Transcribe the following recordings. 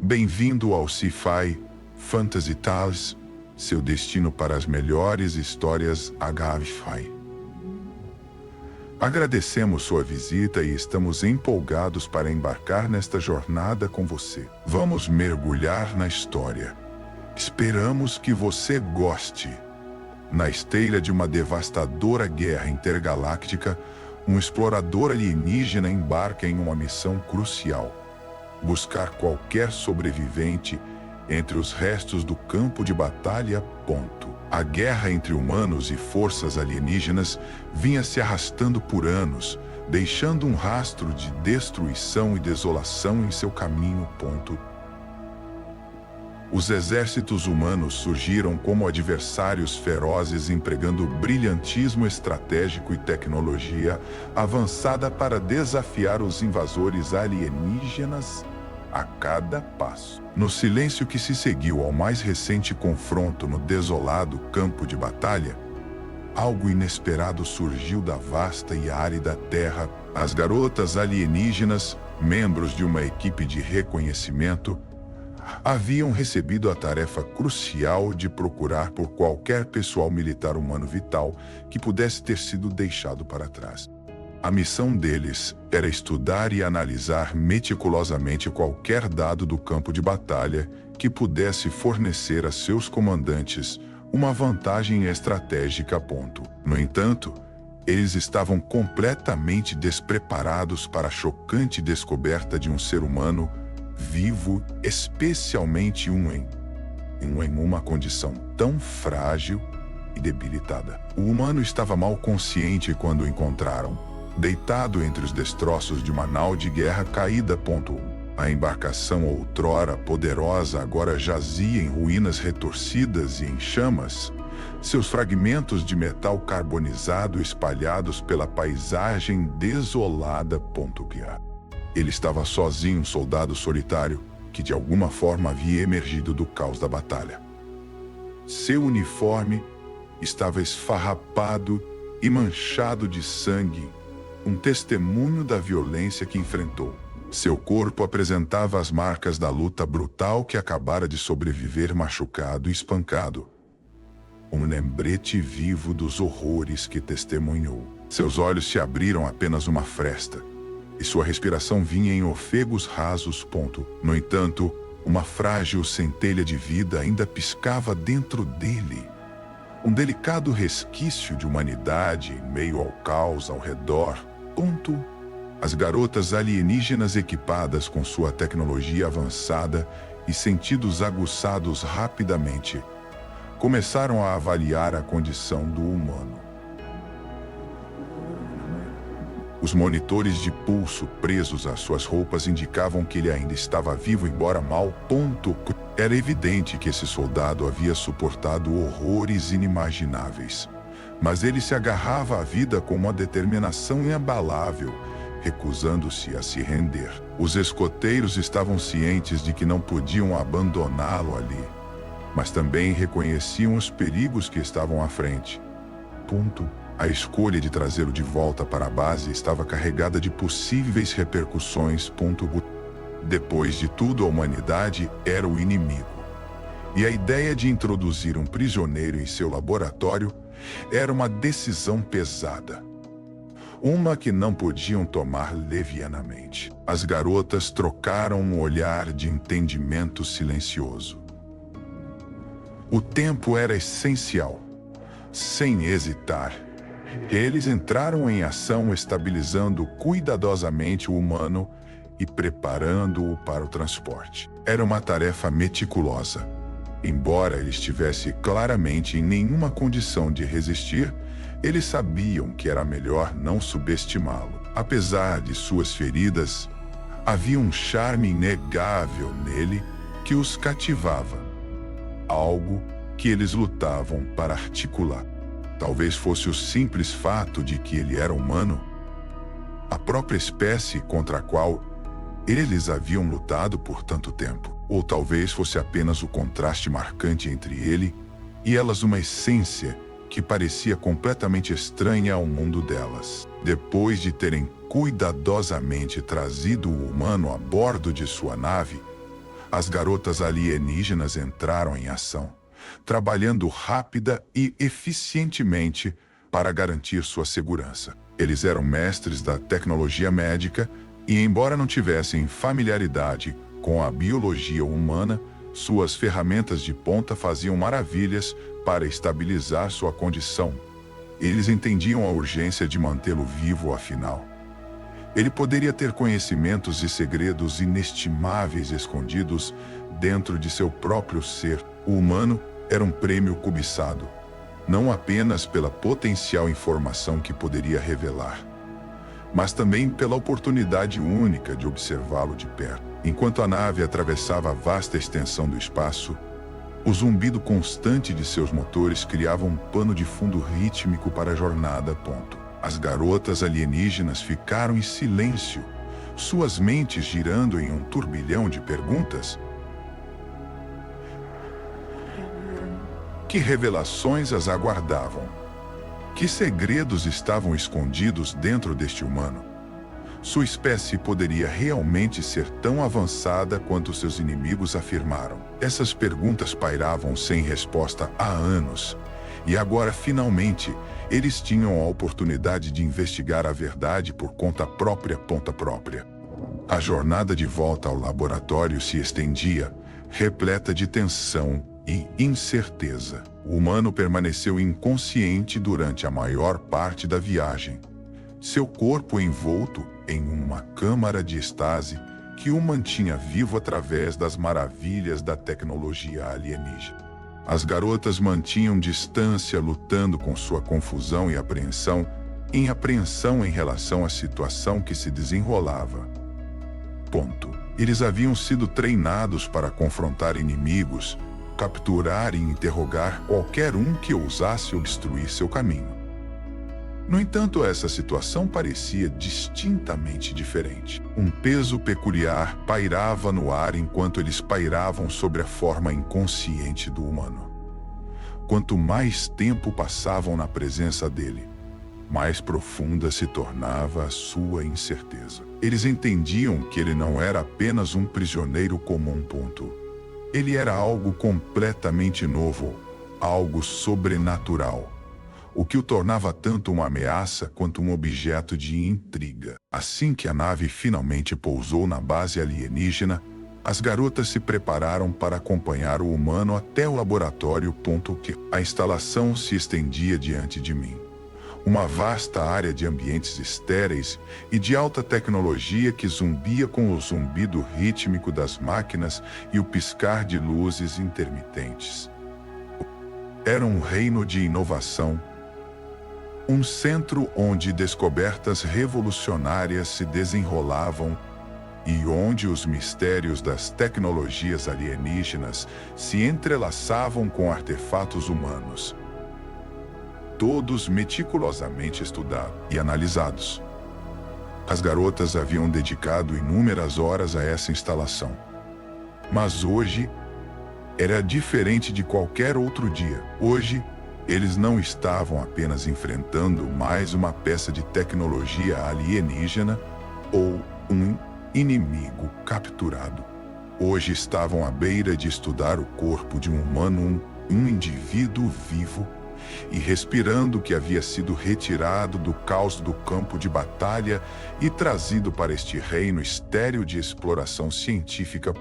Bem-vindo ao Sci-Fi Fantasy Tales, seu destino para as melhores histórias HFI. Agradecemos sua visita e estamos empolgados para embarcar nesta jornada com você. Vamos mergulhar na história. Esperamos que você goste. Na esteira de uma devastadora guerra intergaláctica, um explorador alienígena embarca em uma missão crucial: buscar qualquer sobrevivente entre os restos do campo de batalha. A guerra entre humanos e forças alienígenas vinha se arrastando por anos, deixando um rastro de destruição e desolação em seu caminho. Os exércitos humanos surgiram como adversários ferozes, empregando brilhantismo estratégico e tecnologia avançada para desafiar os invasores alienígenas a cada passo. No silêncio que se seguiu ao mais recente confronto no desolado campo de batalha, algo inesperado surgiu da vasta e árida terra. As garotas alienígenas, membros de uma equipe de reconhecimento, haviam recebido a tarefa crucial de procurar por qualquer pessoal militar humano vital que pudesse ter sido deixado para trás. A missão deles era estudar e analisar meticulosamente qualquer dado do campo de batalha que pudesse fornecer a seus comandantes uma vantagem estratégica. No entanto, eles estavam completamente despreparados para a chocante descoberta de um ser humano vivo, especialmente em uma condição tão frágil e debilitada. O humano estava mal consciente quando o encontraram, deitado entre os destroços de uma nau de guerra caída. A embarcação outrora poderosa agora jazia em ruínas retorcidas e em chamas, seus fragmentos de metal carbonizado espalhados pela paisagem desolada. Ele estava sozinho, um soldado solitário que de alguma forma havia emergido do caos da batalha. Seu uniforme estava esfarrapado e manchado de sangue, um testemunho da violência que enfrentou. Seu corpo apresentava as marcas da luta brutal que acabara de sobreviver, machucado e espancado. Um lembrete vivo dos horrores que testemunhou. Seus olhos se abriram apenas uma fresta, e sua respiração vinha em ofegos rasos. No entanto, uma frágil centelha de vida ainda piscava dentro dele. Um delicado resquício de humanidade em meio ao caos ao redor. As garotas alienígenas, equipadas com sua tecnologia avançada e sentidos aguçados rapidamente, começaram a avaliar a condição do humano. Os monitores de pulso presos às suas roupas indicavam que ele ainda estava vivo, embora mal. Era evidente que esse soldado havia suportado horrores inimagináveis, mas ele se agarrava à vida com uma determinação inabalável, recusando-se a se render. Os escoteiros estavam cientes de que não podiam abandoná-lo ali, mas também reconheciam os perigos que estavam à frente. A escolha de trazê-lo de volta para a base estava carregada de possíveis repercussões. Depois de tudo, a humanidade era o inimigo, e a ideia de introduzir um prisioneiro em seu laboratório era uma decisão pesada, uma que não podiam tomar levianamente. As garotas trocaram um olhar de entendimento silencioso. O tempo era essencial. Sem hesitar, eles entraram em ação, estabilizando cuidadosamente o humano e preparando-o para o transporte. Era uma tarefa meticulosa. Embora ele estivesse claramente em nenhuma condição de resistir, eles sabiam que era melhor não subestimá-lo. Apesar de suas feridas, havia um charme inegável nele que os cativava. Algo que eles lutavam para articular. Talvez fosse o simples fato de que ele era humano, a própria espécie contra a qual eles haviam lutado por tanto tempo. Ou talvez fosse apenas o contraste marcante entre ele e elas, uma essência que parecia completamente estranha ao mundo delas. Depois de terem cuidadosamente trazido o humano a bordo de sua nave, As garotas alienígenas entraram em ação, trabalhando rápida e eficientemente para garantir sua segurança. Eles eram mestres da tecnologia médica e, embora não tivessem familiaridade com a biologia humana, suas ferramentas de ponta faziam maravilhas para estabilizar sua condição. Eles entendiam a urgência de mantê-lo vivo, afinal. Ele poderia ter conhecimentos e segredos inestimáveis escondidos dentro de seu próprio ser. O humano era um prêmio cobiçado, não apenas pela potencial informação que poderia revelar, mas também pela oportunidade única de observá-lo de perto. Enquanto a nave atravessava a vasta extensão do espaço, o zumbido constante de seus motores criava um pano de fundo rítmico para a jornada. As garotas alienígenas ficaram em silêncio, suas mentes girando em um turbilhão de perguntas. Que revelações as aguardavam? Que segredos estavam escondidos dentro deste humano? Sua espécie poderia realmente ser tão avançada quanto seus inimigos afirmaram? Essas perguntas pairavam sem resposta há anos, e agora, finalmente, eles tinham a oportunidade de investigar a verdade por conta própria. A jornada de volta ao laboratório se estendia, repleta de tensão e incerteza. O humano permaneceu inconsciente durante a maior parte da viagem, seu corpo envolto em uma câmara de estase que o mantinha vivo através das maravilhas da tecnologia alienígena. As garotas mantinham distância, lutando com sua confusão e apreensão em relação à situação que se desenrolava. Eles haviam sido treinados para confrontar inimigos, capturar e interrogar qualquer um que ousasse obstruir seu caminho. No entanto, essa situação parecia distintamente diferente. Um peso peculiar pairava no ar enquanto eles pairavam sobre a forma inconsciente do humano. Quanto mais tempo passavam na presença dele, mais profunda se tornava a sua incerteza. Eles entendiam que ele não era apenas um prisioneiro comum. Ele era algo completamente novo, algo sobrenatural, o que o tornava tanto uma ameaça quanto um objeto de intriga. Assim que a nave finalmente pousou na base alienígena, as garotas se prepararam para acompanhar o humano até o laboratório. A instalação se estendia diante de mim. Uma vasta área de ambientes estéreis e de alta tecnologia que zumbia com o zumbido rítmico das máquinas e o piscar de luzes intermitentes. Era um reino de inovação, um centro onde descobertas revolucionárias se desenrolavam e onde os mistérios das tecnologias alienígenas se entrelaçavam com artefatos humanos, todos meticulosamente estudados e analisados. As garotas haviam dedicado inúmeras horas a essa instalação. Mas hoje era diferente de qualquer outro dia. Hoje, eles não estavam apenas enfrentando mais uma peça de tecnologia alienígena ou um inimigo capturado. Hoje estavam à beira de estudar o corpo de um humano, um indivíduo vivo e respirando que havia sido retirado do caos do campo de batalha e trazido para este reino estéril de exploração científica.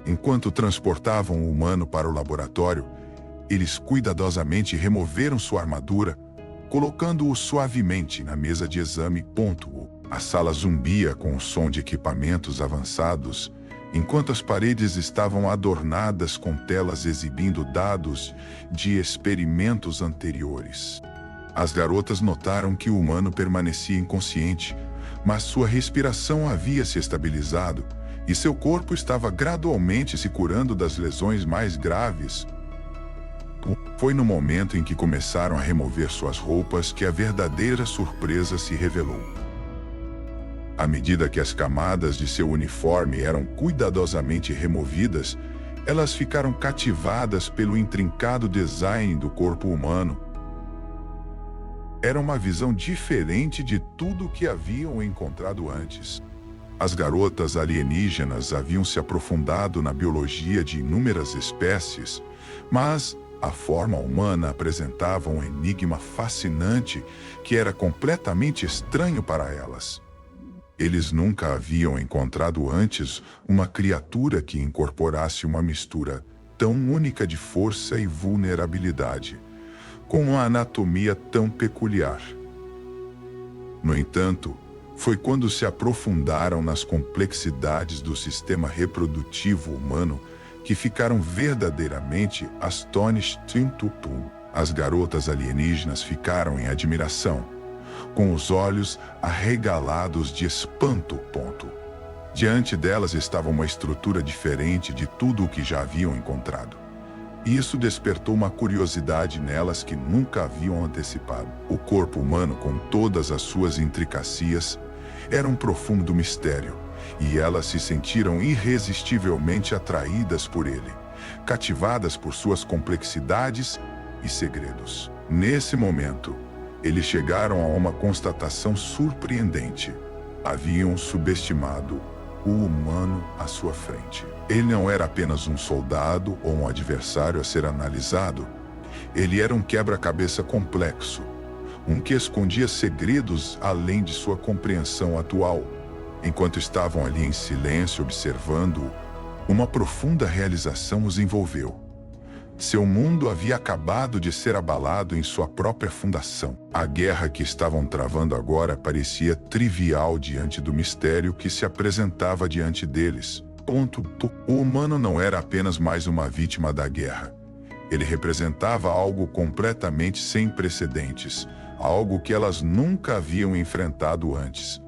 Enquanto transportavam o humano para o laboratório, eles cuidadosamente removeram sua armadura, colocando-o suavemente na mesa de exame. A sala zumbia com o som de equipamentos avançados, enquanto as paredes estavam adornadas com telas exibindo dados de experimentos anteriores. As garotas notaram que o humano permanecia inconsciente, mas sua respiração havia se estabilizado e seu corpo estava gradualmente se curando das lesões mais graves. Foi no momento em que começaram a remover suas roupas que a verdadeira surpresa se revelou. À medida que as camadas de seu uniforme eram cuidadosamente removidas, elas ficaram cativadas pelo intrincado design do corpo humano. Era uma visão diferente de tudo o que haviam encontrado antes. As garotas alienígenas haviam se aprofundado na biologia de inúmeras espécies, mas a forma humana apresentava um enigma fascinante que era completamente estranho para elas. Eles nunca haviam encontrado antes uma criatura que incorporasse uma mistura tão única de força e vulnerabilidade, com uma anatomia tão peculiar. No entanto, foi quando se aprofundaram nas complexidades do sistema reprodutivo humano que ficaram verdadeiramente astonished. As garotas alienígenas ficaram em admiração, com os olhos arregalados de espanto. Diante delas estava uma estrutura diferente de tudo o que já haviam encontrado. E isso despertou uma curiosidade nelas que nunca haviam antecipado. O corpo humano, com todas as suas intricacias, era um profundo mistério, e elas se sentiram irresistivelmente atraídas por ele, cativadas por suas complexidades e segredos. Nesse momento, eles chegaram a uma constatação surpreendente. Haviam subestimado o humano à sua frente. Ele não era apenas um soldado ou um adversário a ser analisado. Ele era um quebra-cabeça complexo, um que escondia segredos além de sua compreensão atual. Enquanto estavam ali em silêncio observando-o, uma profunda realização os envolveu. Seu mundo havia acabado de ser abalado em sua própria fundação. A guerra que estavam travando agora parecia trivial diante do mistério que se apresentava diante deles. O humano não era apenas mais uma vítima da guerra. Ele representava algo completamente sem precedentes, algo que elas nunca haviam enfrentado antes.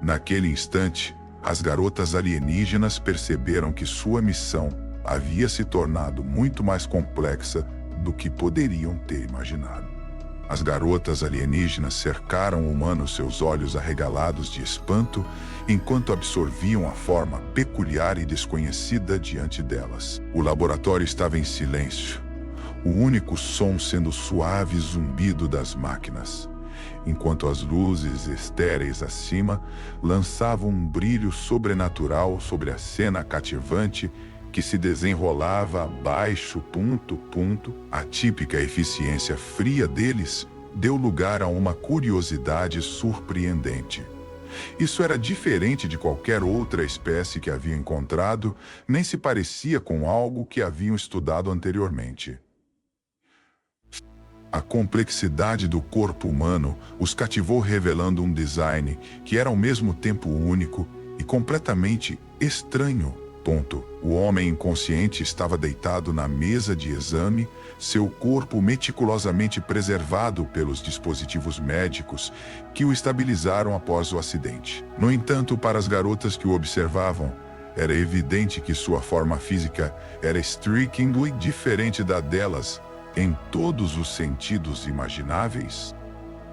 Naquele instante, as garotas alienígenas perceberam que sua missão havia se tornado muito mais complexa do que poderiam ter imaginado. As garotas alienígenas cercaram o humano, seus olhos arregalados de espanto, enquanto absorviam a forma peculiar e desconhecida diante delas. O laboratório estava em silêncio, o único som sendo o suave zumbido das máquinas, enquanto as luzes estéreis acima lançavam um brilho sobrenatural sobre a cena cativante que se desenrolava abaixo. A típica eficiência fria deles deu lugar a uma curiosidade surpreendente. Isso era diferente de qualquer outra espécie que haviam encontrado, nem se parecia com algo que haviam estudado anteriormente. A complexidade do corpo humano os cativou, revelando um design que era ao mesmo tempo único e completamente estranho. O homem inconsciente estava deitado na mesa de exame, seu corpo meticulosamente preservado pelos dispositivos médicos que o estabilizaram após o acidente. No entanto, para as garotas que o observavam, era evidente que sua forma física era strikingly diferente da delas em todos os sentidos imagináveis.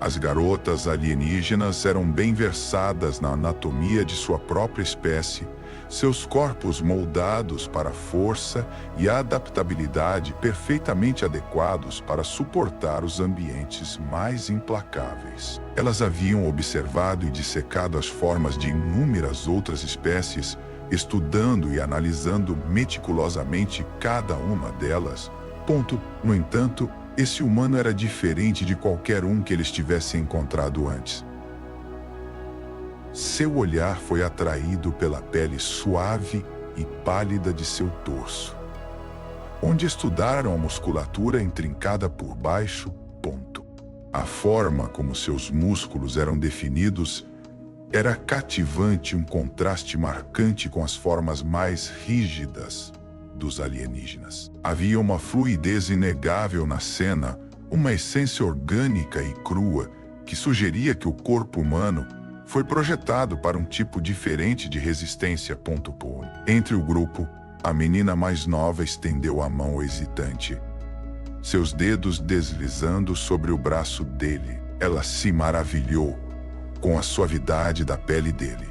As garotas alienígenas eram bem versadas na anatomia de sua própria espécie, seus corpos moldados para a força e a adaptabilidade perfeitamente adequados para suportar os ambientes mais implacáveis. Elas haviam observado e dissecado as formas de inúmeras outras espécies, estudando e analisando meticulosamente cada uma delas. No entanto, esse humano era diferente de qualquer um que eles tivessem encontrado antes. Seu olhar foi atraído pela pele suave e pálida de seu torso, onde estudaram a musculatura intrincada por baixo. A forma como seus músculos eram definidos era cativante, um contraste marcante com as formas mais rígidas dos alienígenas. Havia uma fluidez inegável na cena, uma essência orgânica e crua que sugeria que o corpo humano foi projetado para um tipo diferente de resistência. Entre o grupo, a menina mais nova estendeu a mão hesitante, seus dedos deslizando sobre o braço dele. Ela se maravilhou com a suavidade da pele dele,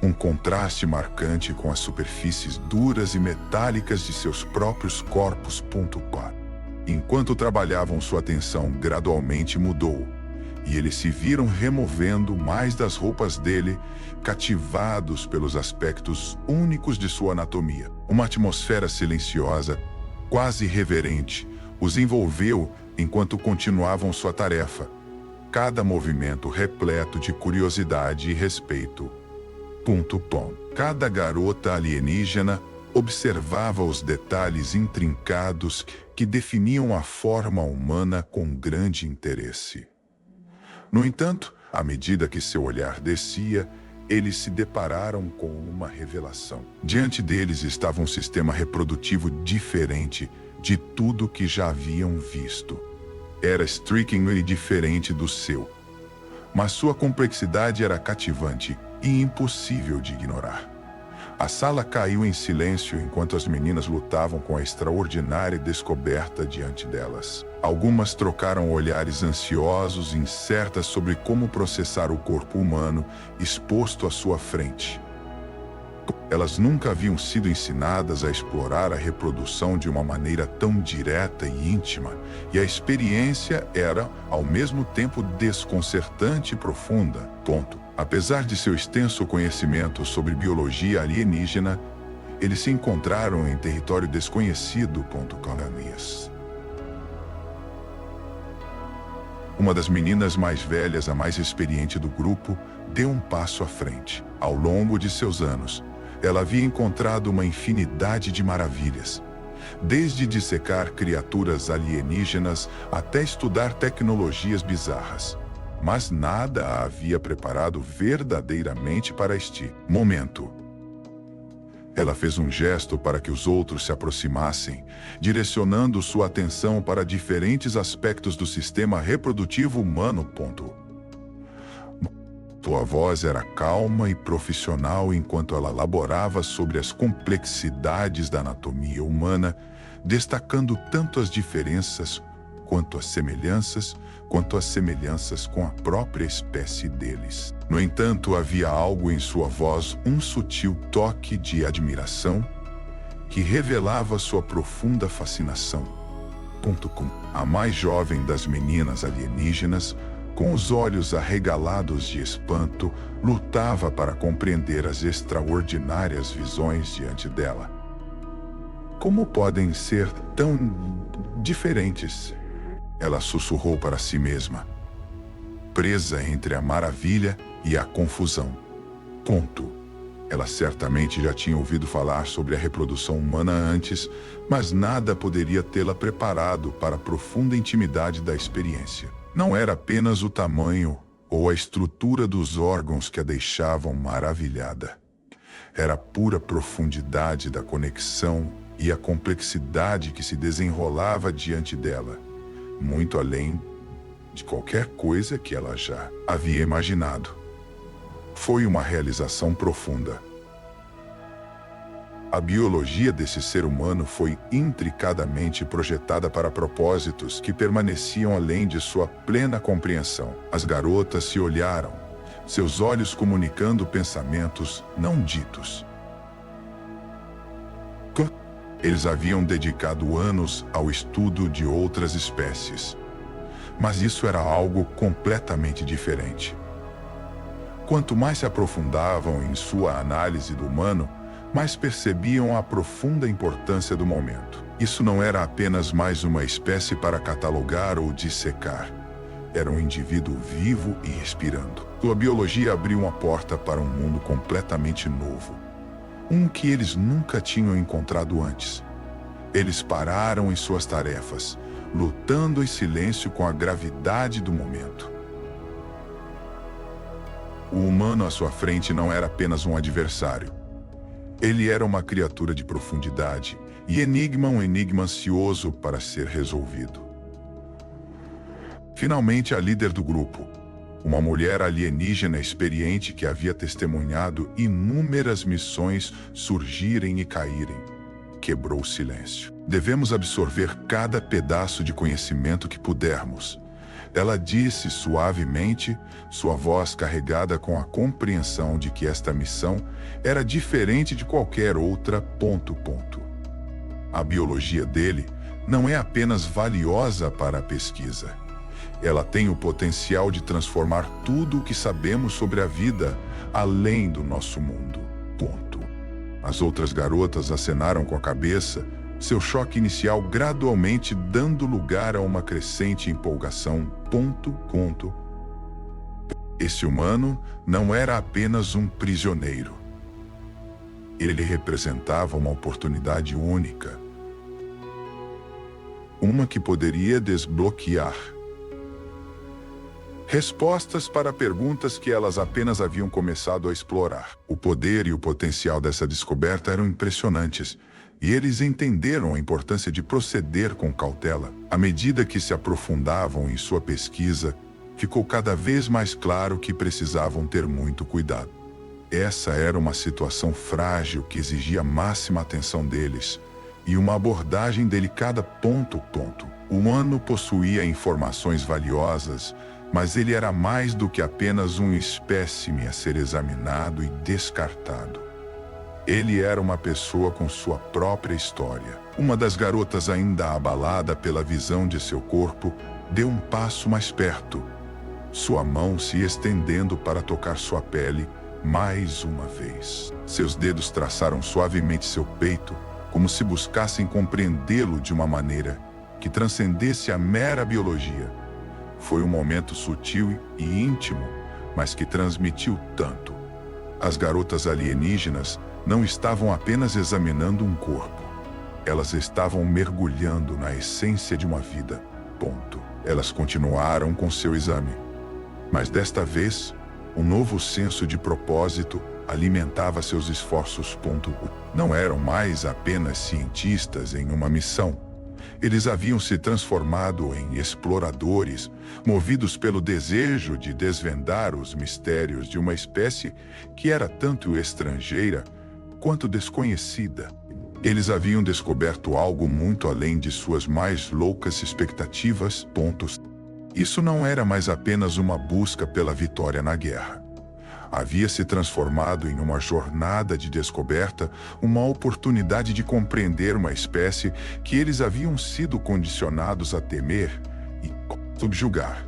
um contraste marcante com as superfícies duras e metálicas de seus próprios corpos. Enquanto trabalhavam, sua atenção gradualmente mudou, e eles se viram removendo mais das roupas dele, cativados pelos aspectos únicos de sua anatomia. Uma atmosfera silenciosa, quase reverente, os envolveu enquanto continuavam sua tarefa, cada movimento repleto de curiosidade e respeito. Cada garota alienígena observava os detalhes intrincados que definiam a forma humana com grande interesse. No entanto, à medida que seu olhar descia, eles se depararam com uma revelação. Diante deles estava um sistema reprodutivo diferente de tudo que já haviam visto. Era strikingly diferente do seu, mas sua complexidade era cativante e impossível de ignorar. A sala caiu em silêncio enquanto as meninas lutavam com a extraordinária descoberta diante delas. Algumas trocaram olhares ansiosos, incertas sobre como processar o corpo humano exposto à sua frente. Elas nunca haviam sido ensinadas a explorar a reprodução de uma maneira tão direta e íntima, e a experiência era, ao mesmo tempo, desconcertante e profunda. Apesar de seu extenso conhecimento sobre biologia alienígena, eles se encontraram em território desconhecido. Uma das meninas mais velhas, a mais experiente do grupo, deu um passo à frente. Ao longo de seus anos, ela havia encontrado uma infinidade de maravilhas, desde dissecar criaturas alienígenas até estudar tecnologias bizarras. Mas nada a havia preparado verdadeiramente para este momento. Ela fez um gesto para que os outros se aproximassem, direcionando sua atenção para diferentes aspectos do sistema reprodutivo humano. Sua voz era calma e profissional enquanto ela elaborava sobre as complexidades da anatomia humana, destacando tanto as diferenças quanto as semelhanças com a própria espécie deles. No entanto, havia algo em sua voz, um sutil toque de admiração, que revelava sua profunda fascinação. A mais jovem das meninas alienígenas, com os olhos arregalados de espanto, lutava para compreender as extraordinárias visões diante dela. Como podem ser tão diferentes? Ela sussurrou para si mesma, presa entre a maravilha e a confusão. Ela certamente já tinha ouvido falar sobre a reprodução humana antes, mas nada poderia tê-la preparado para a profunda intimidade da experiência. Não era apenas o tamanho ou a estrutura dos órgãos que a deixavam maravilhada. Era a pura profundidade da conexão e a complexidade que se desenrolava diante dela, muito além de qualquer coisa que ela já havia imaginado. Foi uma realização profunda. A biologia desse ser humano foi intricadamente projetada para propósitos que permaneciam além de sua plena compreensão. As garotas se olharam, seus olhos comunicando pensamentos não ditos. Eles haviam dedicado anos ao estudo de outras espécies. Mas isso era algo completamente diferente. Quanto mais se aprofundavam em sua análise do humano, mais percebiam a profunda importância do momento. Isso não era apenas mais uma espécie para catalogar ou dissecar. Era um indivíduo vivo e respirando. Sua biologia abriu uma porta para um mundo completamente novo. Um que eles nunca tinham encontrado antes. Eles pararam em suas tarefas, lutando em silêncio com a gravidade do momento. O humano à sua frente não era apenas um adversário. Ele era uma criatura de profundidade e um enigma ansioso para ser resolvido. Finalmente, a líder do grupo, uma mulher alienígena experiente que havia testemunhado inúmeras missões surgirem e caírem, quebrou o silêncio. Devemos absorver cada pedaço de conhecimento que pudermos. Ela disse suavemente, sua voz carregada com a compreensão de que esta missão era diferente de qualquer outra. A biologia dele não é apenas valiosa para a pesquisa. Ela tem o potencial de transformar tudo o que sabemos sobre a vida, além do nosso mundo. Ponto. As outras garotas acenaram com a cabeça, seu choque inicial gradualmente dando lugar a uma crescente empolgação. Ponto. Esse humano não era apenas um prisioneiro. Ele representava uma oportunidade única. Uma que poderia desbloquear respostas para perguntas que elas apenas haviam começado a explorar. O poder e o potencial dessa descoberta eram impressionantes, e eles entenderam a importância de proceder com cautela. À medida que se aprofundavam em sua pesquisa, ficou cada vez mais claro que precisavam ter muito cuidado. Essa era uma situação frágil que exigia máxima atenção deles, e uma abordagem delicada. O humano possuía informações valiosas, mas ele era mais do que apenas um espécime a ser examinado e descartado. Ele era uma pessoa com sua própria história. Uma das garotas, ainda abalada pela visão de seu corpo, deu um passo mais perto, sua mão se estendendo para tocar sua pele mais uma vez. Seus dedos traçaram suavemente seu peito, como se buscassem compreendê-lo de uma maneira que transcendesse a mera biologia. Foi um momento sutil e íntimo, mas que transmitiu tanto. As garotas alienígenas não estavam apenas examinando um corpo. Elas estavam mergulhando na essência de uma vida. Elas continuaram com seu exame. Mas desta vez, um novo senso de propósito alimentava seus esforços. Não eram mais apenas cientistas em uma missão. Eles haviam se transformado em exploradores, movidos pelo desejo de desvendar os mistérios de uma espécie que era tanto estrangeira quanto desconhecida. Eles haviam descoberto algo muito além de suas mais loucas expectativas. Isso não era mais apenas uma busca pela vitória na guerra. Havia se transformado em uma jornada de descoberta, uma oportunidade de compreender uma espécie que eles haviam sido condicionados a temer e subjugar.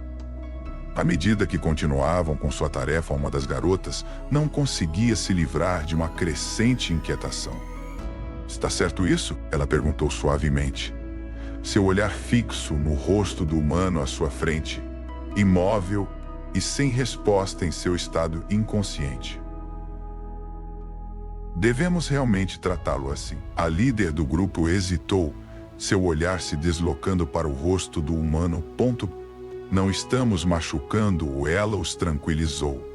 À medida que continuavam com sua tarefa, uma das garotas não conseguia se livrar de uma crescente inquietação. "Está certo isso?" ela perguntou suavemente. Seu olhar fixo no rosto do humano à sua frente, imóvel e sem resposta em seu estado inconsciente. "Devemos realmente tratá-lo assim?" A líder do grupo hesitou, seu olhar se deslocando para o rosto do humano. "Não estamos machucando-o", ela os tranquilizou.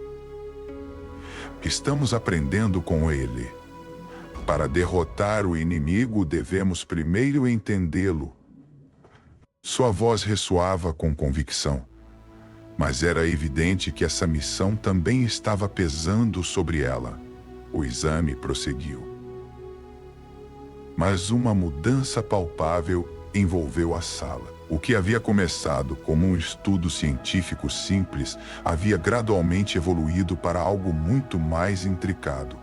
"Estamos aprendendo com ele. Para derrotar o inimigo, devemos primeiro entendê-lo." Sua voz ressoava com convicção. Mas era evidente que essa missão também estava pesando sobre ela. O exame prosseguiu. Mas uma mudança palpável envolveu a sala. O que havia começado como um estudo científico simples havia gradualmente evoluído para algo muito mais intricado.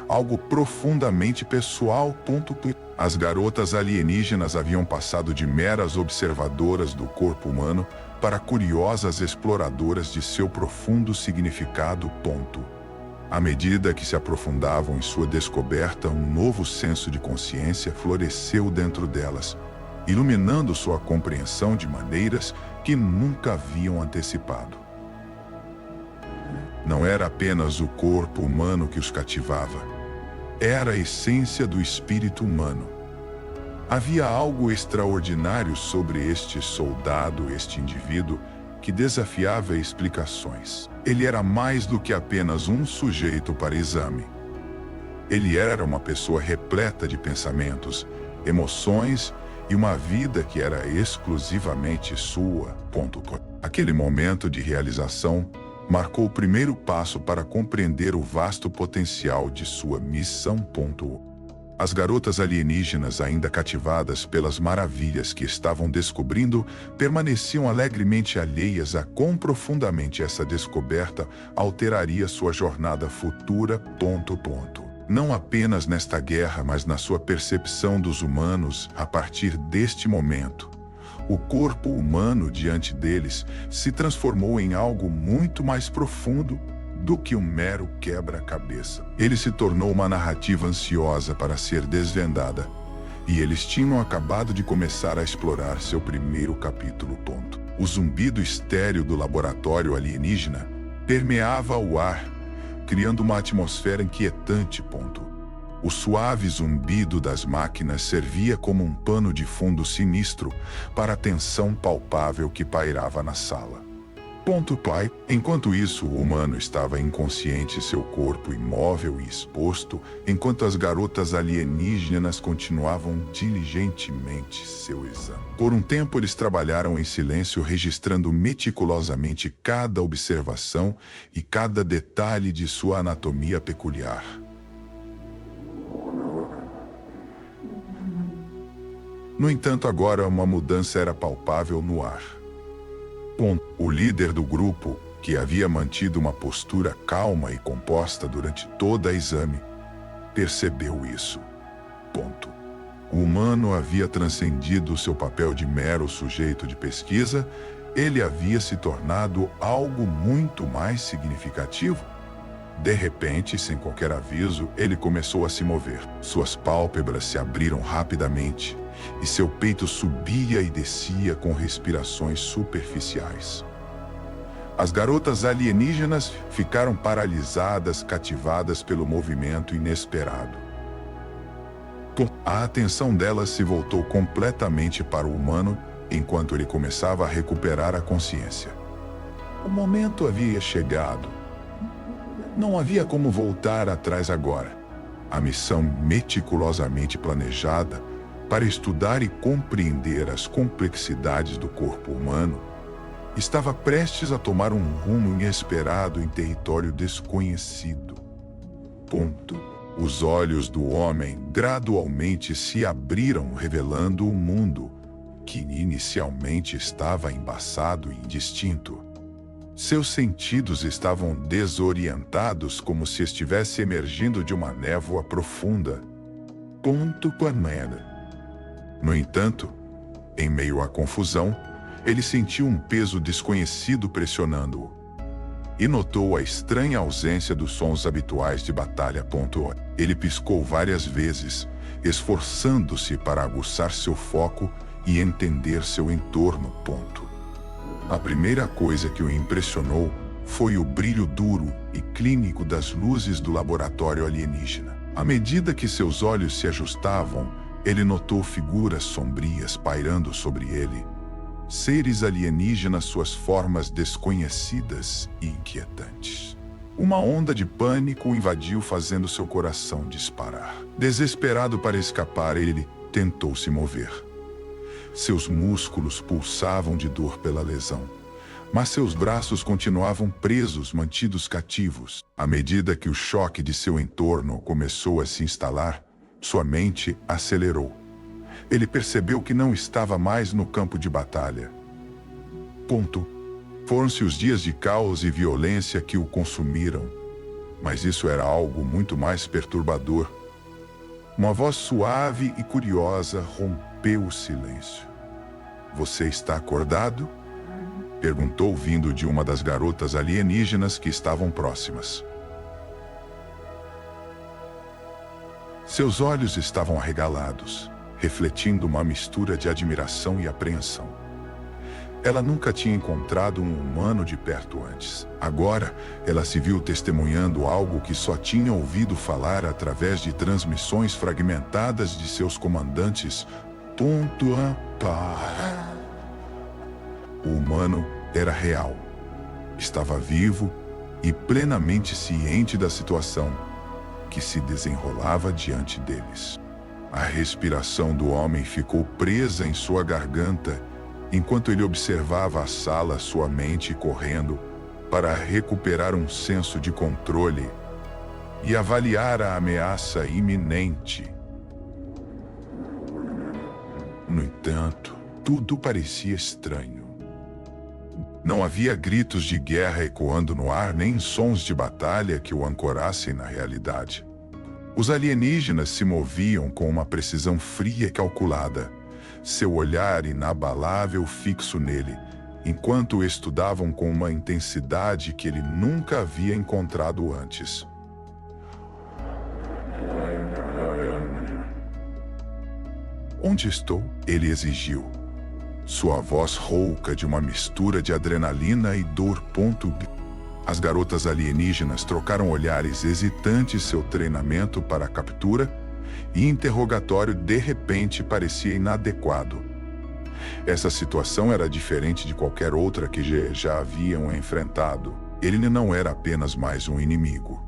Algo profundamente pessoal. As garotas alienígenas haviam passado de meras observadoras do corpo humano para curiosas exploradoras de seu profundo significado. À medida que se aprofundavam em sua descoberta, um novo senso de consciência floresceu dentro delas, iluminando sua compreensão de maneiras que nunca haviam antecipado. Não era apenas o corpo humano que os cativava. Era a essência do espírito humano. Havia algo extraordinário sobre este soldado, este indivíduo, que desafiava explicações. Ele era mais do que apenas um sujeito para exame. Ele era uma pessoa repleta de pensamentos, emoções e uma vida que era exclusivamente sua. Aquele momento de realização marcou o primeiro passo para compreender o vasto potencial de sua missão. As garotas alienígenas, ainda cativadas pelas maravilhas que estavam descobrindo, permaneciam alegremente alheias a quão profundamente essa descoberta alteraria sua jornada futura. Não apenas nesta guerra, mas na sua percepção dos humanos. A partir deste momento, O corpo humano diante deles se transformou em algo muito mais profundo do que um mero quebra-cabeça. Ele se tornou uma narrativa ansiosa para ser desvendada, e eles tinham acabado de começar a explorar seu primeiro capítulo. O zumbido estéril do laboratório alienígena permeava o ar, criando uma atmosfera inquietante. O suave zumbido das máquinas servia como um pano de fundo sinistro para a tensão palpável que pairava na sala. Pai. Enquanto isso, o humano estava inconsciente, seu corpo imóvel e exposto, enquanto as garotas alienígenas continuavam diligentemente seu exame. Por um tempo, eles trabalharam em silêncio, registrando meticulosamente cada observação e cada detalhe de sua anatomia peculiar. No entanto, agora uma mudança era palpável no ar. O líder do grupo, que havia mantido uma postura calma e composta durante todo o exame, percebeu isso. O humano havia transcendido seu papel de mero sujeito de pesquisa, ele havia se tornado algo muito mais significativo. De repente, sem qualquer aviso, ele começou a se mover. Suas pálpebras se abriram rapidamente e seu peito subia e descia com respirações superficiais. As garotas alienígenas ficaram paralisadas, cativadas pelo movimento inesperado. A atenção delas se voltou completamente para o humano enquanto ele começava a recuperar a consciência. O momento havia chegado. Não havia como voltar atrás agora. A missão meticulosamente planejada para estudar e compreender as complexidades do corpo humano estava prestes a tomar um rumo inesperado em território desconhecido. Os olhos do homem gradualmente se abriram, revelando um mundo que inicialmente estava embaçado e indistinto. Seus sentidos estavam desorientados, como se estivesse emergindo de uma névoa profunda. No entanto, em meio à confusão, ele sentiu um peso desconhecido pressionando-o. E notou a estranha ausência dos sons habituais de batalha. Ele piscou várias vezes, esforçando-se para aguçar seu foco e entender seu entorno. A primeira coisa que o impressionou foi o brilho duro e clínico das luzes do laboratório alienígena. À medida que seus olhos se ajustavam, ele notou figuras sombrias pairando sobre ele. Seres alienígenas, suas formas desconhecidas e inquietantes. Uma onda de pânico o invadiu, fazendo seu coração disparar. Desesperado para escapar, ele tentou se mover. Seus músculos pulsavam de dor pela lesão, mas seus braços continuavam presos, mantidos cativos. À medida que o choque de seu entorno começou a se instalar, sua mente acelerou. Ele percebeu que não estava mais no campo de batalha. Foram-se os dias de caos e violência que o consumiram, mas isso era algo muito mais perturbador. Uma voz suave e curiosa rompeu o silêncio. "Você está acordado?" perguntou, vindo de uma das garotas alienígenas que estavam próximas. Seus olhos estavam arregalados, refletindo uma mistura de admiração e apreensão. Ela nunca tinha encontrado um humano de perto antes. Agora, ela se viu testemunhando algo que só tinha ouvido falar através de transmissões fragmentadas de seus comandantes. O humano era real. Estava vivo e plenamente ciente da situação que se desenrolava diante deles. A respiração do homem ficou presa em sua garganta enquanto ele observava a sala, sua mente correndo para recuperar um senso de controle e avaliar a ameaça iminente. No entanto, tudo parecia estranho. Não havia gritos de guerra ecoando no ar, nem sons de batalha que o ancorassem na realidade. Os alienígenas se moviam com uma precisão fria e calculada, seu olhar inabalável fixo nele, enquanto o estudavam com uma intensidade que ele nunca havia encontrado antes. "Onde estou?" ele exigiu. Sua voz rouca de uma mistura de adrenalina e dor. As garotas alienígenas trocaram olhares hesitantes. Seu treinamento para a captura e interrogatório de repente parecia inadequado. Essa situação era diferente de qualquer outra que já haviam enfrentado. Ele não era apenas mais um inimigo.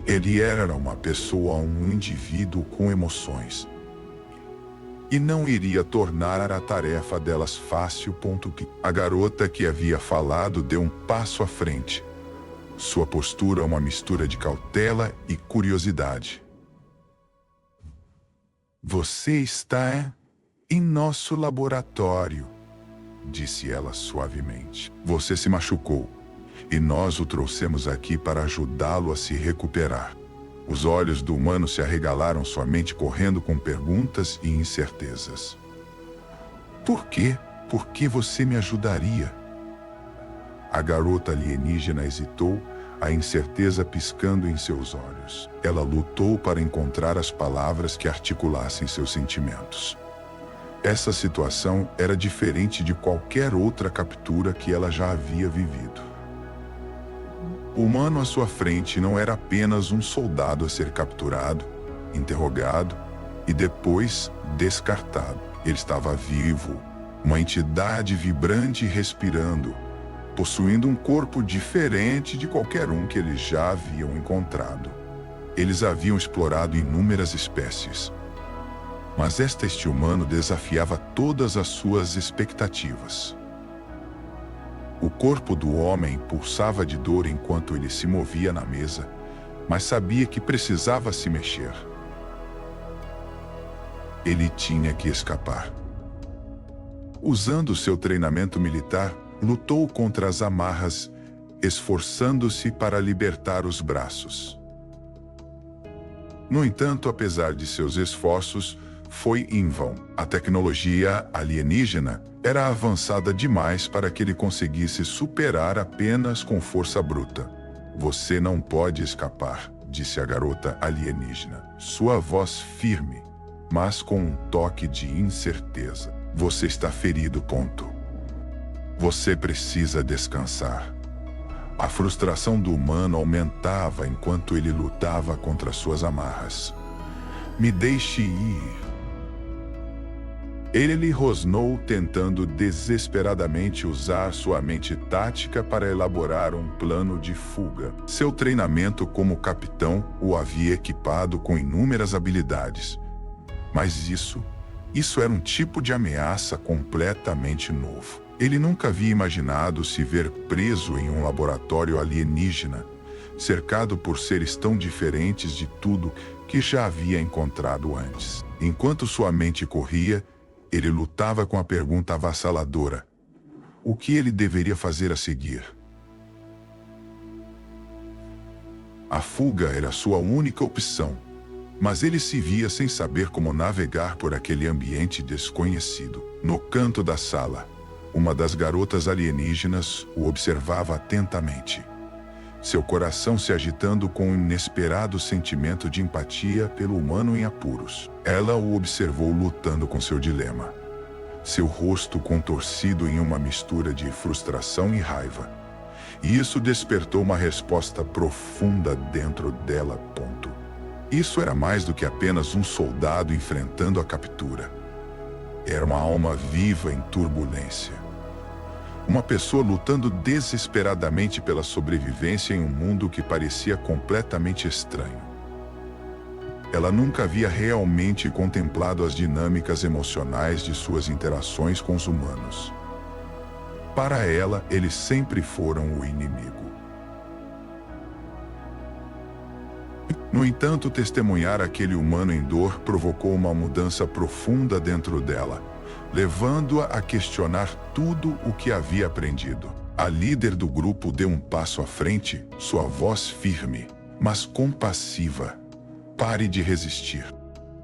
Ele era uma pessoa, um indivíduo com emoções. E não iria tornar a tarefa delas fácil. A garota que havia falado deu um passo à frente. Sua postura uma mistura de cautela e curiosidade. "Você está em nosso laboratório", disse ela suavemente. "Você se machucou, e nós o trouxemos aqui para ajudá-lo a se recuperar." Os olhos do humano se arregalaram, sua mente correndo com perguntas e incertezas. "Por quê? Por que você me ajudaria?" A garota alienígena hesitou, a incerteza piscando em seus olhos. Ela lutou para encontrar as palavras que articulassem seus sentimentos. Essa situação era diferente de qualquer outra captura que ela já havia vivido. O humano à sua frente não era apenas um soldado a ser capturado, interrogado e depois descartado. Ele estava vivo, uma entidade vibrante e respirando, possuindo um corpo diferente de qualquer um que eles já haviam encontrado. Eles haviam explorado inúmeras espécies, mas este humano desafiava todas as suas expectativas. O corpo do homem pulsava de dor enquanto ele se movia na mesa, mas sabia que precisava se mexer. Ele tinha que escapar. Usando seu treinamento militar, lutou contra as amarras, esforçando-se para libertar os braços. No entanto, apesar de seus esforços, foi em vão. A tecnologia alienígena era avançada demais para que ele conseguisse superar apenas com força bruta. "Você não pode escapar", disse a garota alienígena, sua voz firme, mas com um toque de incerteza. "Você está ferido. Você precisa descansar." A frustração do humano aumentava enquanto ele lutava contra suas amarras. "Me deixe ir." Ele lhe rosnou, tentando desesperadamente usar sua mente tática para elaborar um plano de fuga. Seu treinamento como capitão o havia equipado com inúmeras habilidades. Mas isso era um tipo de ameaça completamente novo. Ele nunca havia imaginado se ver preso em um laboratório alienígena, cercado por seres tão diferentes de tudo que já havia encontrado antes. Enquanto sua mente corria, ele lutava com a pergunta avassaladora: o que ele deveria fazer a seguir? A fuga era sua única opção, mas ele se via sem saber como navegar por aquele ambiente desconhecido. No canto da sala, uma das garotas alienígenas o observava atentamente, seu coração se agitando com um inesperado sentimento de empatia pelo humano em apuros. Ela o observou lutando com seu dilema, seu rosto contorcido em uma mistura de frustração e raiva. E isso despertou uma resposta profunda dentro dela. Isso era mais do que apenas um soldado enfrentando a captura. Era uma alma viva em turbulência. Uma pessoa lutando desesperadamente pela sobrevivência em um mundo que parecia completamente estranho. Ela nunca havia realmente contemplado as dinâmicas emocionais de suas interações com os humanos. Para ela, eles sempre foram o inimigo. No entanto, testemunhar aquele humano em dor provocou uma mudança profunda dentro dela, levando-a a questionar tudo o que havia aprendido. A líder do grupo deu um passo à frente, sua voz firme, mas compassiva. "Pare de resistir.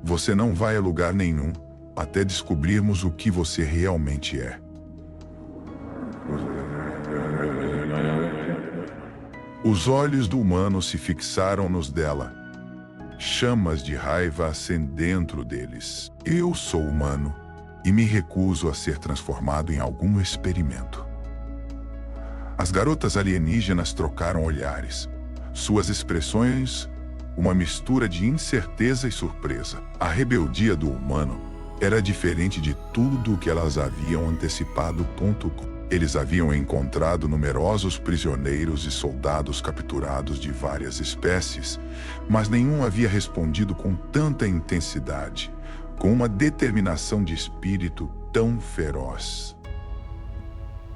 Você não vai a lugar nenhum. até descobrirmos o que você realmente é. Os olhos do humano se fixaram nos dela. Chamas de raiva acendem dentro deles. Eu sou humano e me recuso a ser transformado em algum experimento. As garotas alienígenas trocaram olhares. Suas expressões, uma mistura de incerteza e surpresa. A rebeldia do humano era diferente de tudo o que elas haviam antecipado. Eles haviam encontrado numerosos prisioneiros e soldados capturados de várias espécies, mas nenhum havia respondido com tanta intensidade, com uma determinação de espírito tão feroz.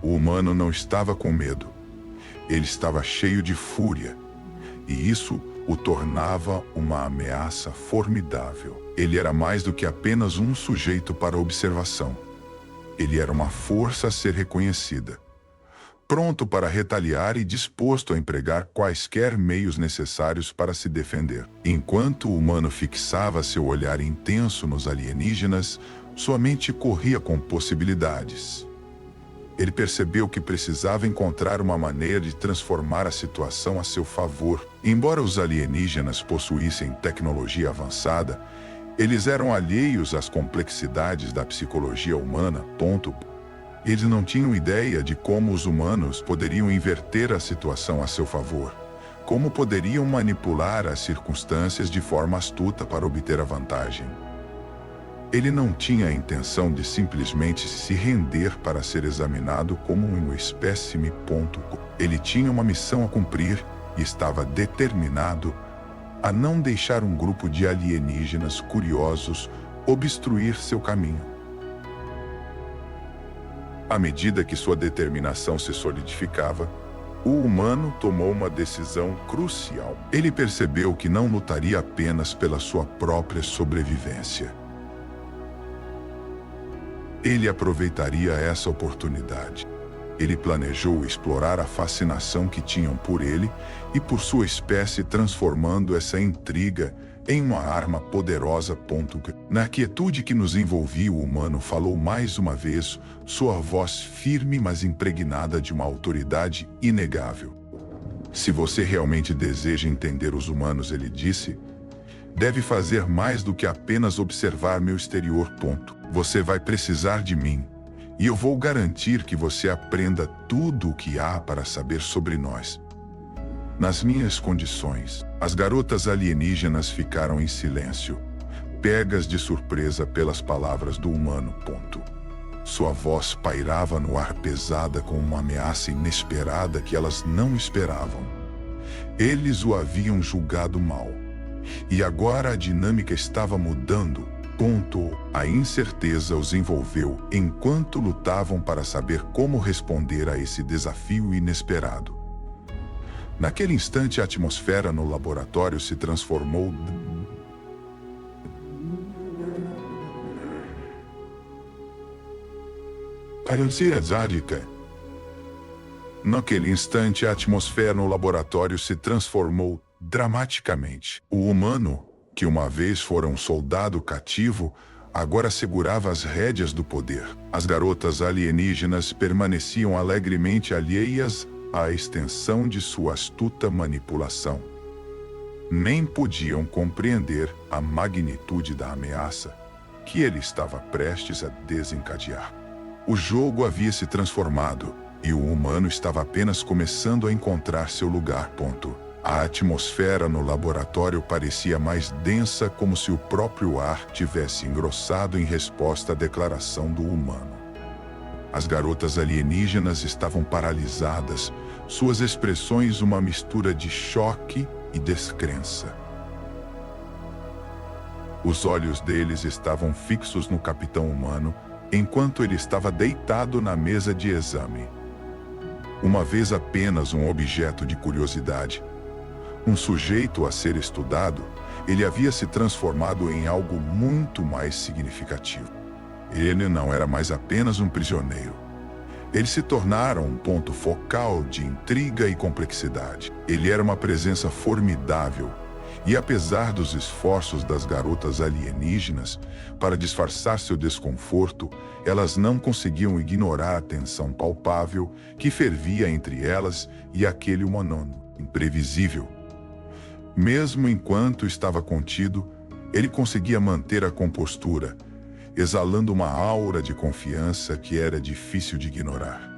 O humano não estava com medo. Ele estava cheio de fúria, e isso o tornava uma ameaça formidável. Ele era mais do que apenas um sujeito para observação. Ele era uma força a ser reconhecida, pronto para retaliar e disposto a empregar quaisquer meios necessários para se defender. Enquanto o humano fixava seu olhar intenso nos alienígenas, sua mente corria com possibilidades. Ele percebeu que precisava encontrar uma maneira de transformar a situação a seu favor. Embora os alienígenas possuíssem tecnologia avançada, eles eram alheios às complexidades da psicologia humana. Eles não tinham ideia de como os humanos poderiam inverter a situação a seu favor, como poderiam manipular as circunstâncias de forma astuta para obter a vantagem. Ele não tinha a intenção de simplesmente se render para ser examinado como um espécime. Ele tinha uma missão a cumprir e estava determinado a não deixar um grupo de alienígenas curiosos obstruir seu caminho. À medida que sua determinação se solidificava, o humano tomou uma decisão crucial. Ele percebeu que não lutaria apenas pela sua própria sobrevivência. Ele aproveitaria essa oportunidade. Ele planejou explorar a fascinação que tinham por ele e por sua espécie, transformando essa intriga em uma arma poderosa. Na quietude que nos envolvia, o humano falou mais uma vez, sua voz firme mas impregnada de uma autoridade inegável. Se você realmente deseja entender os humanos, ele disse, deve fazer mais do que apenas observar meu exterior. Você vai precisar de mim. E eu vou garantir que você aprenda tudo o que há para saber sobre nós. Nas minhas condições, as garotas alienígenas ficaram em silêncio, pegas de surpresa pelas palavras do humano. Sua voz pairava no ar, pesada com uma ameaça inesperada que elas não esperavam. Eles o haviam julgado mal. E agora a dinâmica estava mudando. A incerteza os envolveu enquanto lutavam para saber como responder a esse desafio inesperado. Naquele instante, a atmosfera no laboratório se transformou. Naquele instante, a atmosfera no laboratório se transformou dramaticamente. O humano, que uma vez fora um soldado cativo, agora segurava as rédeas do poder. As garotas alienígenas permaneciam alegremente alheias à extensão de sua astuta manipulação. Nem podiam compreender a magnitude da ameaça que ele estava prestes a desencadear. O jogo havia se transformado, e o humano estava apenas começando a encontrar seu lugar. A atmosfera no laboratório parecia mais densa, como se o próprio ar tivesse engrossado em resposta à declaração do humano. As garotas alienígenas estavam paralisadas, suas expressões uma mistura de choque e descrença. Os olhos deles estavam fixos no capitão humano, enquanto ele estava deitado na mesa de exame. Uma vez apenas um objeto de curiosidade, um sujeito a ser estudado, ele havia se transformado em algo muito mais significativo. Ele não era mais apenas um prisioneiro. Eles se tornaram um ponto focal de intriga e complexidade. Ele era uma presença formidável, E apesar dos esforços das garotas alienígenas para disfarçar seu desconforto, elas não conseguiam ignorar a tensão palpável que fervia entre elas e aquele humanoide imprevisível. Mesmo enquanto estava contido, ele conseguia manter a compostura, exalando uma aura de confiança que era difícil de ignorar.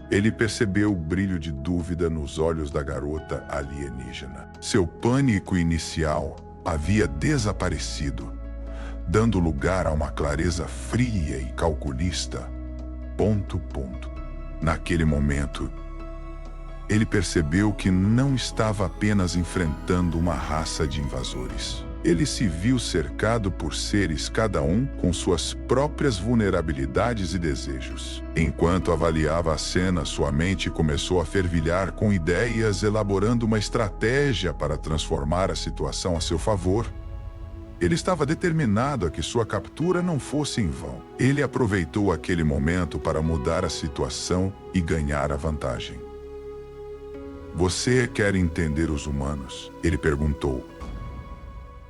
Ele percebeu o brilho de dúvida nos olhos da garota alienígena. Seu pânico inicial havia desaparecido, dando lugar a uma clareza fria e calculista. Naquele momento, ele percebeu que não estava apenas enfrentando uma raça de invasores. Ele se viu cercado por seres, cada um com suas próprias vulnerabilidades e desejos. Enquanto avaliava a cena, sua mente começou a fervilhar com ideias, elaborando uma estratégia para transformar a situação a seu favor. Ele estava determinado a que sua captura não fosse em vão. Ele aproveitou aquele momento para mudar a situação e ganhar a vantagem. "Você quer entender os humanos?" ele perguntou.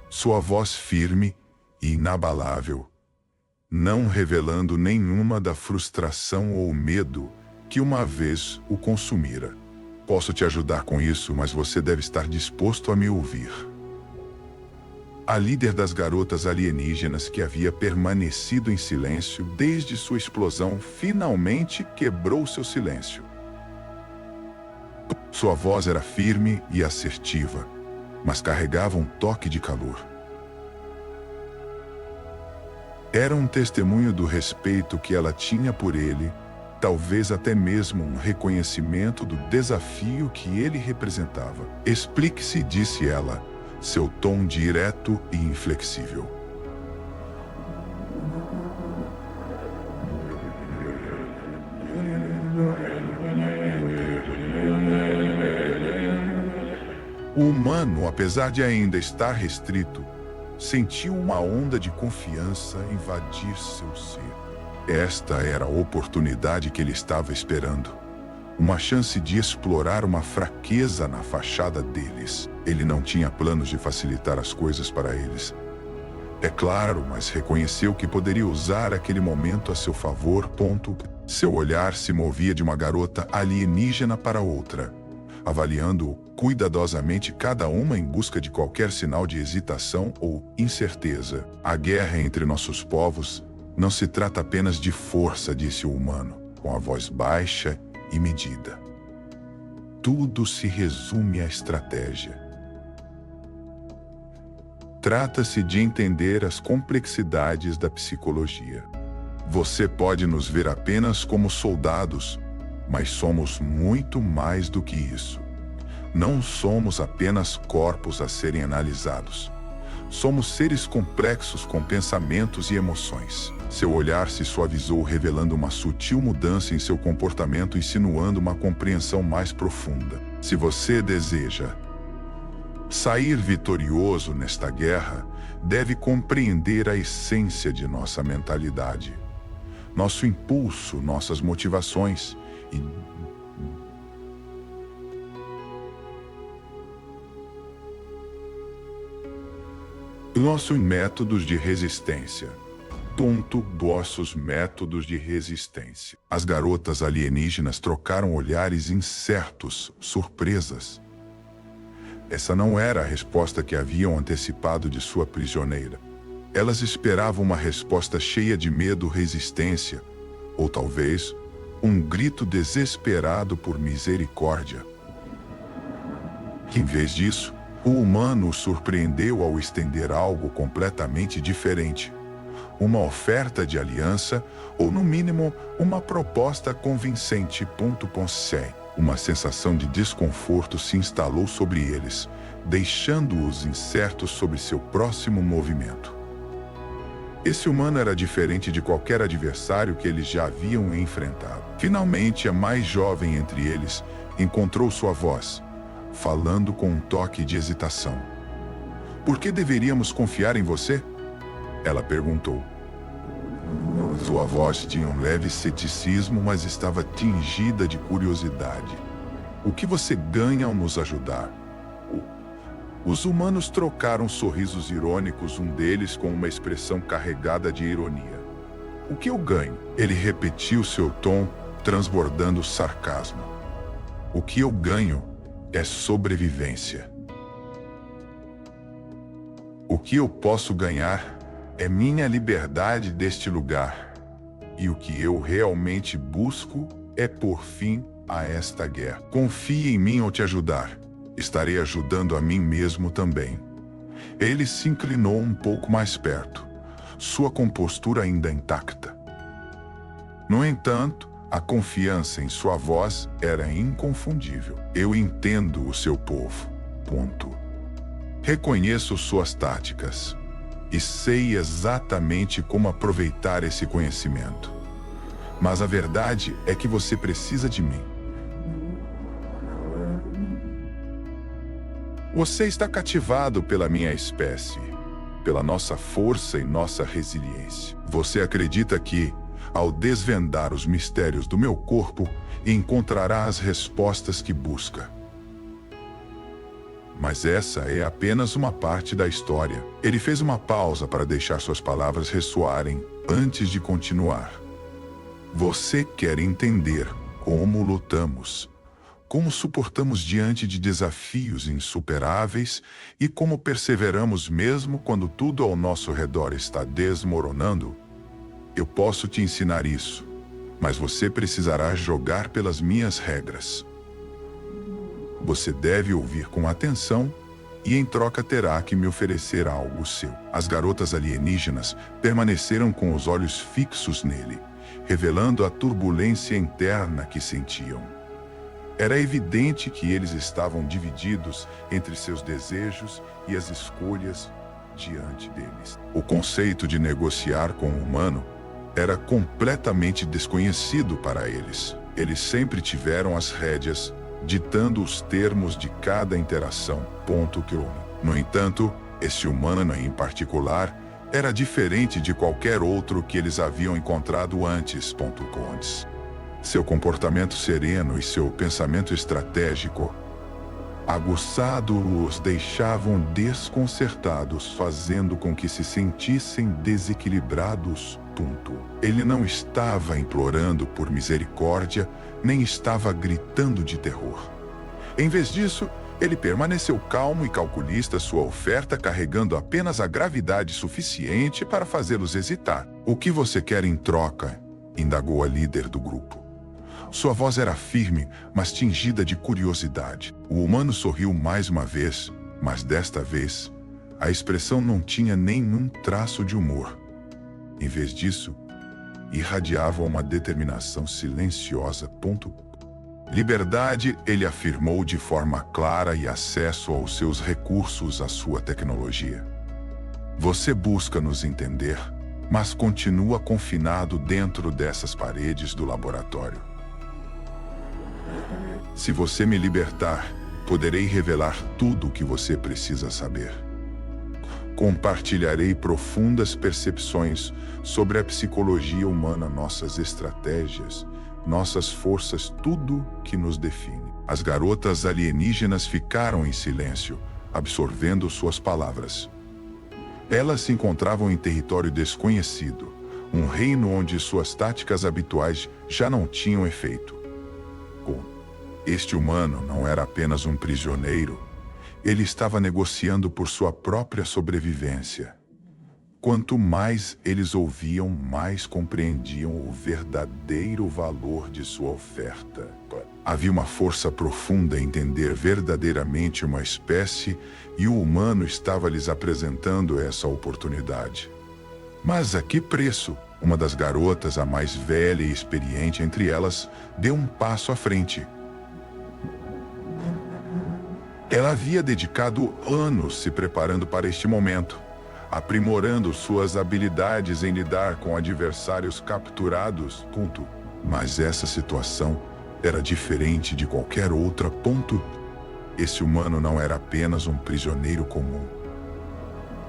Sua voz firme e inabalável, não revelando nenhuma da frustração ou medo que uma vez o consumira. "Posso te ajudar com isso, mas você deve estar disposto a me ouvir." A líder das garotas alienígenas, que havia permanecido em silêncio desde sua explosão, finalmente quebrou seu silêncio. Sua voz era firme e assertiva, mas carregava um toque de calor. Era um testemunho do respeito que ela tinha por ele, talvez até mesmo um reconhecimento do desafio que ele representava. "Explique-se", disse ela, seu tom direto e inflexível. O humano, apesar de ainda estar restrito, sentiu uma onda de confiança invadir seu ser. Esta era a oportunidade que ele estava esperando. Uma chance de explorar uma fraqueza na fachada deles. Ele não tinha planos de facilitar as coisas para eles. É claro, mas reconheceu que poderia usar aquele momento a seu favor. Seu olhar se movia de uma garota alienígena para outra, avaliando cuidadosamente cada uma em busca de qualquer sinal de hesitação ou incerteza. "A guerra entre nossos povos não se trata apenas de força", disse o humano, com a voz baixa e medida. "Tudo se resume à estratégia. Trata-se de entender as complexidades da psicologia. Você pode nos ver apenas como soldados, mas somos muito mais do que isso. Não somos apenas corpos a serem analisados. Somos seres complexos com pensamentos e emoções." Seu olhar se suavizou, revelando uma sutil mudança em seu comportamento, insinuando uma compreensão mais profunda. "Se você deseja sair vitorioso nesta guerra, deve compreender a essência de nossa mentalidade, nosso impulso, nossas motivações e nossos métodos de resistência." Nossos métodos de resistência. As garotas alienígenas trocaram olhares incertos, surpresas. Essa não era a resposta que haviam antecipado de sua prisioneira. Elas esperavam uma resposta cheia de medo, resistência, ou talvez um grito desesperado por misericórdia. Em vez disso, o humano os surpreendeu ao estender algo completamente diferente. Uma oferta de aliança, ou no mínimo, uma proposta convincente. Uma sensação de desconforto se instalou sobre eles, deixando-os incertos sobre seu próximo movimento. Esse humano era diferente de qualquer adversário que eles já haviam enfrentado. Finalmente, a mais jovem entre eles encontrou sua voz, falando com um toque de hesitação. "Por que deveríamos confiar em você?" ela perguntou. Sua voz tinha um leve ceticismo, mas estava tingida de curiosidade. "O que você ganha ao nos ajudar?" Os humanos trocaram sorrisos irônicos, um deles com uma expressão carregada de ironia. O que eu ganho? Ele repetiu seu tom, transbordando sarcasmo. O que eu ganho é sobrevivência. O que eu posso ganhar é minha liberdade deste lugar. E o que eu realmente busco é pôr fim a esta guerra. Confie em mim ou te ajudar. Estarei ajudando a mim mesmo também. Ele se inclinou um pouco mais perto, sua compostura ainda intacta. No entanto, a confiança em sua voz era inconfundível. Eu entendo o seu povo. Ponto. Reconheço suas táticas e sei exatamente como aproveitar esse conhecimento. Mas a verdade é que você precisa de mim. Você está cativado pela minha espécie, pela nossa força e nossa resiliência. Você acredita que, ao desvendar os mistérios do meu corpo, encontrará as respostas que busca. Mas essa é apenas uma parte da história. Ele fez uma pausa para deixar suas palavras ressoarem antes de continuar. Você quer entender como lutamos, como suportamos diante de desafios insuperáveis e como perseveramos mesmo quando tudo ao nosso redor está desmoronando? Eu posso te ensinar isso, mas você precisará jogar pelas minhas regras. Você deve ouvir com atenção e em troca terá que me oferecer algo seu. As garotas alienígenas permaneceram com os olhos fixos nele, revelando a turbulência interna que sentiam. Era evidente que eles estavam divididos entre seus desejos e as escolhas diante deles. O conceito de negociar com o humano era completamente desconhecido para eles. Eles sempre tiveram as rédeas, ditando os termos de cada interação. No entanto, esse humano em particular era diferente de qualquer outro que eles haviam encontrado antes. Seu comportamento sereno e seu pensamento estratégico aguçado os deixavam desconcertados, fazendo com que se sentissem desequilibrados. Ele não estava implorando por misericórdia, nem estava gritando de terror. Em vez disso, ele permaneceu calmo e calculista, sua oferta carregando apenas a gravidade suficiente para fazê-los hesitar. O que você quer em troca? Indagou a líder do grupo. Sua voz era firme, mas tingida de curiosidade. O humano sorriu mais uma vez, mas desta vez, a expressão não tinha nenhum traço de humor. Em vez disso, irradiava uma determinação silenciosa. Liberdade, ele afirmou de forma clara, e acesso aos seus recursos, à sua tecnologia. Você busca nos entender, mas continua confinado dentro dessas paredes do laboratório. Se você me libertar, poderei revelar tudo o que você precisa saber. Compartilharei profundas percepções sobre a psicologia humana, nossas estratégias, nossas forças, tudo que nos define. As garotas alienígenas ficaram em silêncio, absorvendo suas palavras. Elas se encontravam em território desconhecido, um reino onde suas táticas habituais já não tinham efeito. Este humano não era apenas um prisioneiro, ele estava negociando por sua própria sobrevivência. Quanto mais eles ouviam, mais compreendiam o verdadeiro valor de sua oferta. Havia uma força profunda em entender verdadeiramente uma espécie, e o humano estava lhes apresentando essa oportunidade. Mas a que preço? Uma das garotas, a mais velha e experiente entre elas, deu um passo à frente. Ela havia dedicado anos se preparando para este momento, aprimorando suas habilidades em lidar com adversários capturados. Mas essa situação era diferente de qualquer outra. Esse humano não era apenas um prisioneiro comum.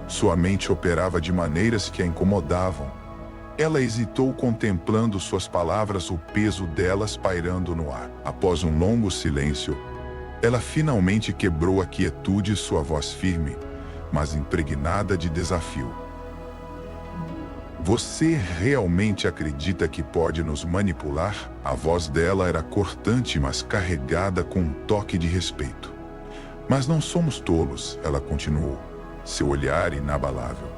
Sua mente operava de maneiras que a incomodavam. Ela hesitou, contemplando suas palavras, o peso delas pairando no ar. Após um longo silêncio, Ela finalmente quebrou a quietude, sua voz firme, mas impregnada de desafio. Você realmente acredita que pode nos manipular? A voz dela era cortante, mas carregada com um toque de respeito. Mas não somos tolos, ela continuou, seu olhar inabalável.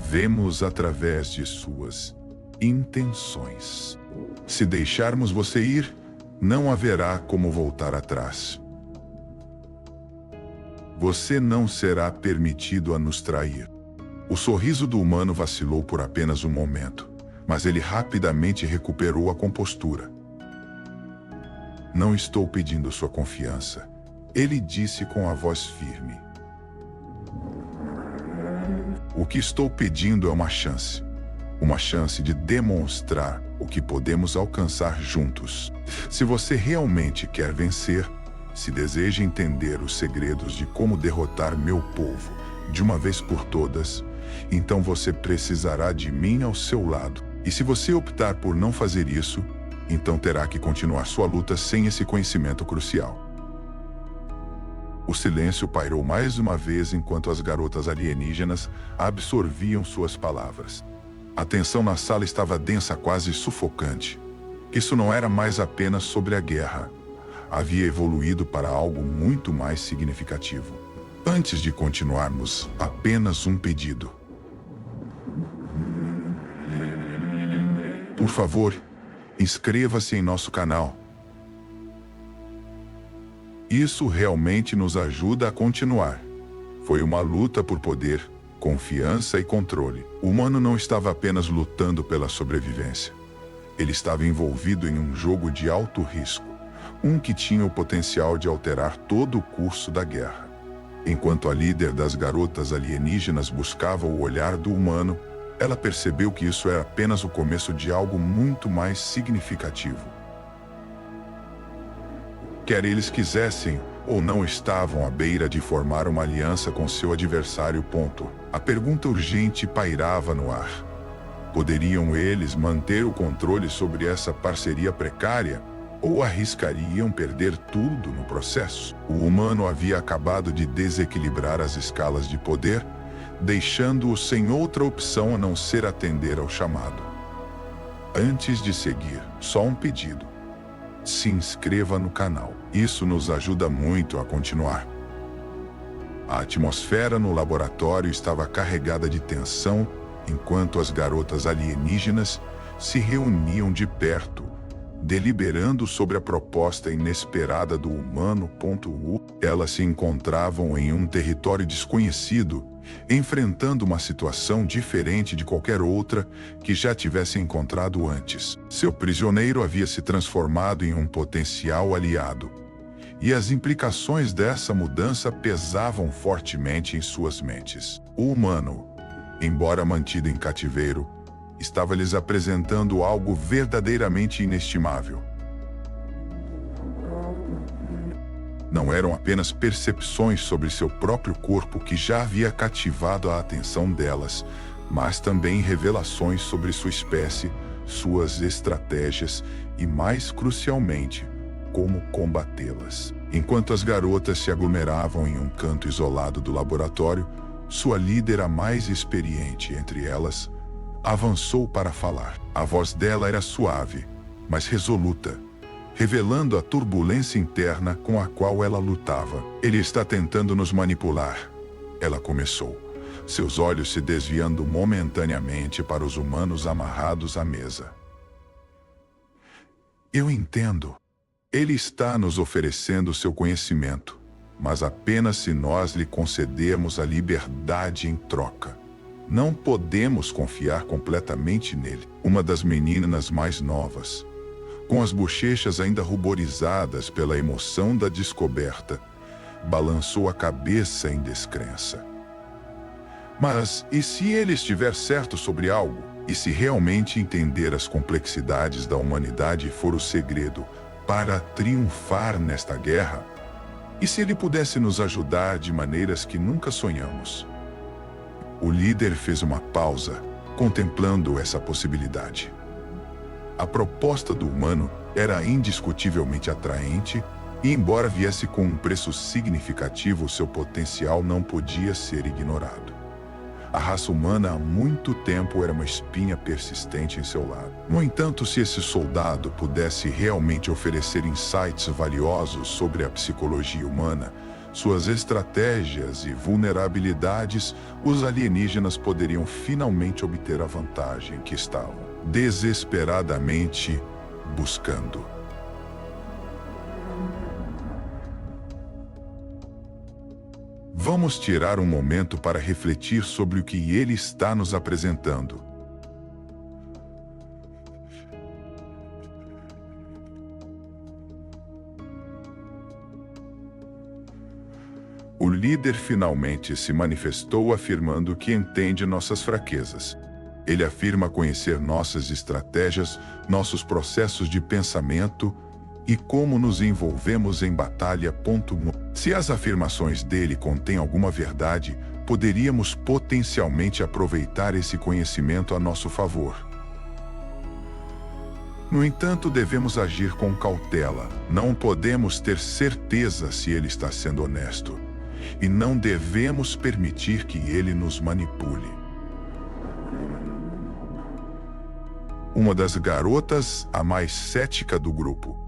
Vemos através de suas intenções. Se deixarmos você ir, não haverá como voltar atrás. Você não será permitido a nos trair. O sorriso do humano vacilou por apenas um momento, mas ele rapidamente recuperou a compostura. Não estou pedindo sua confiança, ele disse com a voz firme. O que estou pedindo é uma chance de demonstrar o que podemos alcançar juntos. Se você realmente quer vencer, se deseja entender os segredos de como derrotar meu povo de uma vez por todas, então você precisará de mim ao seu lado. E se você optar por não fazer isso, então terá que continuar sua luta sem esse conhecimento crucial. O silêncio pairou mais uma vez enquanto as garotas alienígenas absorviam suas palavras. A tensão na sala estava densa, quase sufocante. Isso não era mais apenas sobre a guerra. Havia evoluído para algo muito mais significativo. Antes de continuarmos, apenas um pedido. Por favor, inscreva-se em nosso canal. Isso realmente nos ajuda a continuar. Foi uma luta por poder, confiança e controle. O humano não estava apenas lutando pela sobrevivência. Ele estava envolvido em um jogo de alto risco, um que tinha o potencial de alterar todo o curso da guerra. Enquanto a líder das garotas alienígenas buscava o olhar do humano, ela percebeu que isso era apenas o começo de algo muito mais significativo. Quer eles quisessem ou não, estavam à beira de formar uma aliança com seu adversário. A pergunta urgente pairava no ar. Poderiam eles manter o controle sobre essa parceria precária? Ou arriscariam perder tudo no processo? O humano havia acabado de desequilibrar as escalas de poder, deixando-o sem outra opção a não ser atender ao chamado. Antes de seguir, só um pedido. Se inscreva no canal. Isso nos ajuda muito a continuar. A atmosfera no laboratório estava carregada de tensão enquanto as garotas alienígenas se reuniam de perto, deliberando sobre a proposta inesperada do humano. Elas se encontravam em um território desconhecido, enfrentando uma situação diferente de qualquer outra que já tivesse encontrado antes. Seu prisioneiro havia se transformado em um potencial aliado, e as implicações dessa mudança pesavam fortemente em suas mentes. O humano, embora mantido em cativeiro, estava lhes apresentando algo verdadeiramente inestimável. Não eram apenas percepções sobre seu próprio corpo que já havia cativado a atenção delas, mas também revelações sobre sua espécie, suas estratégias e, mais crucialmente, como combatê-las. Enquanto as garotas se aglomeravam em um canto isolado do laboratório, sua líder, a mais experiente entre elas, avançou para falar. A voz dela era suave, mas resoluta, revelando a turbulência interna com a qual ela lutava. Ele está tentando nos manipular, ela começou, seus olhos se desviando momentaneamente para os humanos amarrados à mesa. Eu entendo. Ele está nos oferecendo seu conhecimento, mas apenas se nós lhe concedermos a liberdade em troca. Não podemos confiar completamente nele. Uma das meninas mais novas, com as bochechas ainda ruborizadas pela emoção da descoberta, balançou a cabeça em descrença. Mas, e se ele estiver certo sobre algo? E se realmente entender as complexidades da humanidade for o segredo para triunfar nesta guerra? E se ele pudesse nos ajudar de maneiras que nunca sonhamos? O líder fez uma pausa, contemplando essa possibilidade. A proposta do humano era indiscutivelmente atraente, E embora viesse com um preço significativo, seu potencial não podia ser ignorado. A raça humana há muito tempo era uma espinha persistente em seu lado. No entanto, se esse soldado pudesse realmente oferecer insights valiosos sobre a psicologia humana, suas estratégias e vulnerabilidades, os alienígenas poderiam finalmente obter a vantagem que estavam desesperadamente buscando. Vamos tirar um momento para refletir sobre o que ele está nos apresentando. O líder finalmente se manifestou afirmando que entende nossas fraquezas. Ele afirma conhecer nossas estratégias, nossos processos de pensamento e como nos envolvemos em batalha. Se as afirmações dele contêm alguma verdade, poderíamos potencialmente aproveitar esse conhecimento a nosso favor. No entanto, devemos agir com cautela. Não podemos ter certeza se ele está sendo honesto. E não devemos permitir que ele nos manipule. Uma das garotas, a mais cética do grupo,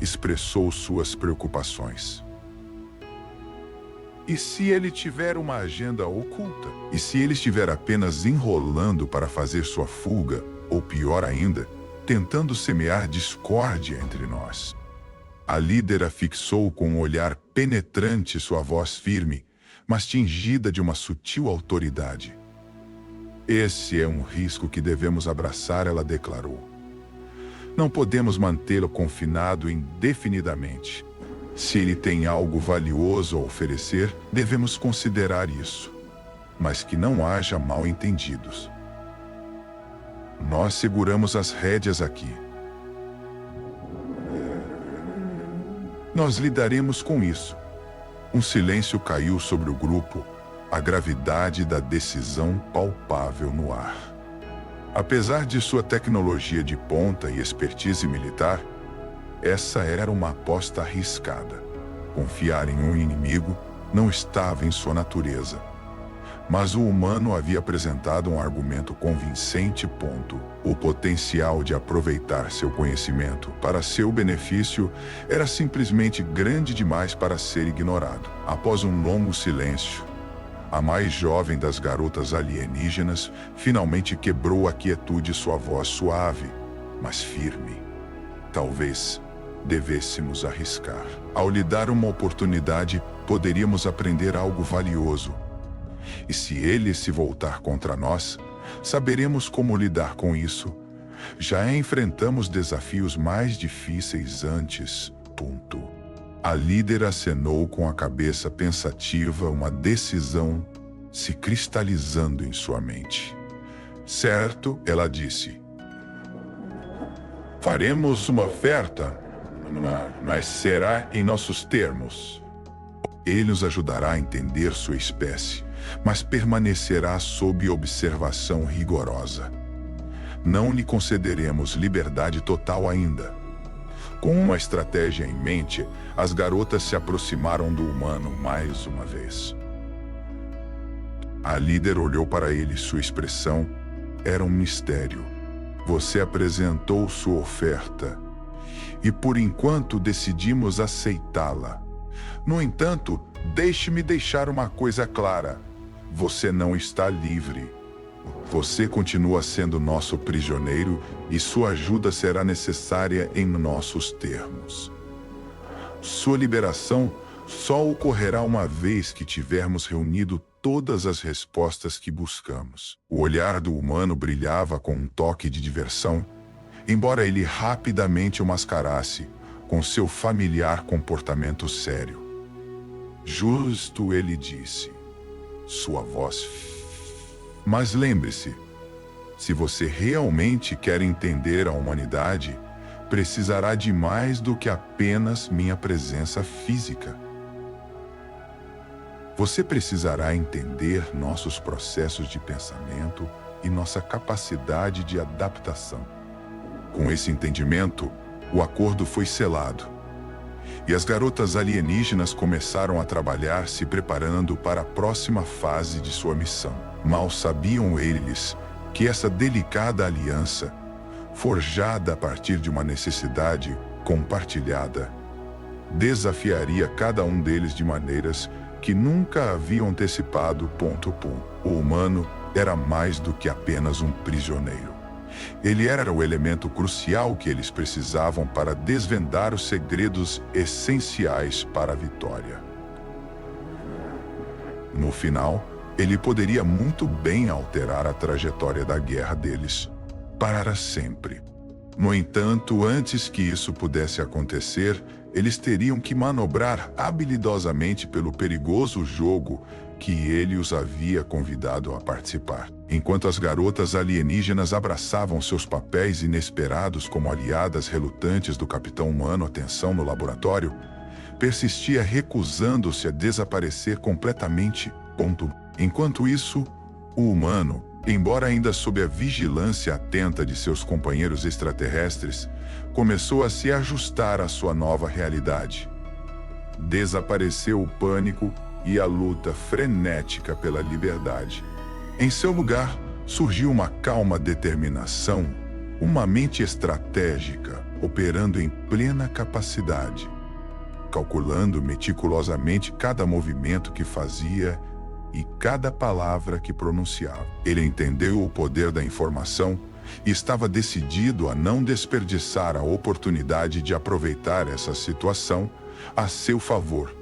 expressou suas preocupações. E se ele tiver uma agenda oculta? E se ele estiver apenas enrolando para fazer sua fuga, ou pior ainda, tentando semear discórdia entre nós? A líder fixou com um olhar penetrante sua voz firme, mas tingida de uma sutil autoridade. Esse é um risco que devemos abraçar, ela declarou. Não podemos mantê-lo confinado indefinidamente. Se ele tem algo valioso a oferecer, devemos considerar isso. Mas que não haja mal-entendidos. Nós seguramos as rédeas aqui. Nós lidaremos com isso. Um silêncio caiu sobre o grupo, a gravidade da decisão palpável no ar. Apesar de sua tecnologia de ponta e expertise militar, essa era uma aposta arriscada. Confiar em um inimigo não estava em sua natureza. Mas o humano havia apresentado um argumento convincente. O potencial de aproveitar seu conhecimento para seu benefício era simplesmente grande demais para ser ignorado. Após um longo silêncio, a mais jovem das garotas alienígenas finalmente quebrou a quietude, sua voz suave, mas firme. Talvez devêssemos arriscar. Ao lhe dar uma oportunidade, poderíamos aprender algo valioso. E se ele se voltar contra nós, saberemos como lidar com isso. Já enfrentamos desafios mais difíceis antes. A líder acenou com a cabeça pensativa, uma decisão se cristalizando em sua mente. Certo, ela disse. Faremos uma oferta, mas será em nossos termos. Ele nos ajudará a entender sua espécie, mas permanecerá sob observação rigorosa. Não lhe concederemos liberdade total ainda. Com uma estratégia em mente, as garotas se aproximaram do humano mais uma vez. A líder olhou para ele, sua expressão era um mistério. Você apresentou sua oferta, e por enquanto decidimos aceitá-la. No entanto, deixe-me deixar uma coisa clara. Você não está livre. Você continua sendo nosso prisioneiro e sua ajuda será necessária em nossos termos. Sua liberação só ocorrerá uma vez que tivermos reunido todas as respostas que buscamos. O olhar do humano brilhava com um toque de diversão, embora ele rapidamente o mascarasse com seu familiar comportamento sério. Justo, ele disse, sua voz. Mas lembre-se, se você realmente quer entender a humanidade, precisará de mais do que apenas minha presença física. Você precisará entender nossos processos de pensamento e nossa capacidade de adaptação. Com esse entendimento, o acordo foi selado. E as garotas alienígenas começaram a trabalhar se preparando para a próxima fase de sua missão. Mal sabiam eles que essa delicada aliança, forjada a partir de uma necessidade compartilhada, desafiaria cada um deles de maneiras que nunca haviam antecipado. O humano era mais do que apenas um prisioneiro. Ele era o elemento crucial que eles precisavam para desvendar os segredos essenciais para a vitória. No final, ele poderia muito bem alterar a trajetória da guerra deles, para sempre. No entanto, antes que isso pudesse acontecer, eles teriam que manobrar habilidosamente pelo perigoso jogo que ele os havia convidado a participar. Enquanto as garotas alienígenas abraçavam seus papéis inesperados como aliadas relutantes do capitão humano, a tensão no laboratório persistia, recusando-se a desaparecer completamente. Enquanto isso, o humano, embora ainda sob a vigilância atenta de seus companheiros extraterrestres, começou a se ajustar à sua nova realidade. Desapareceu o pânico e a luta frenética pela liberdade. Em seu lugar, surgiu uma calma determinação, uma mente estratégica, operando em plena capacidade, calculando meticulosamente cada movimento que fazia e cada palavra que pronunciava. Ele entendeu o poder da informação e estava decidido a não desperdiçar a oportunidade de aproveitar essa situação a seu favor.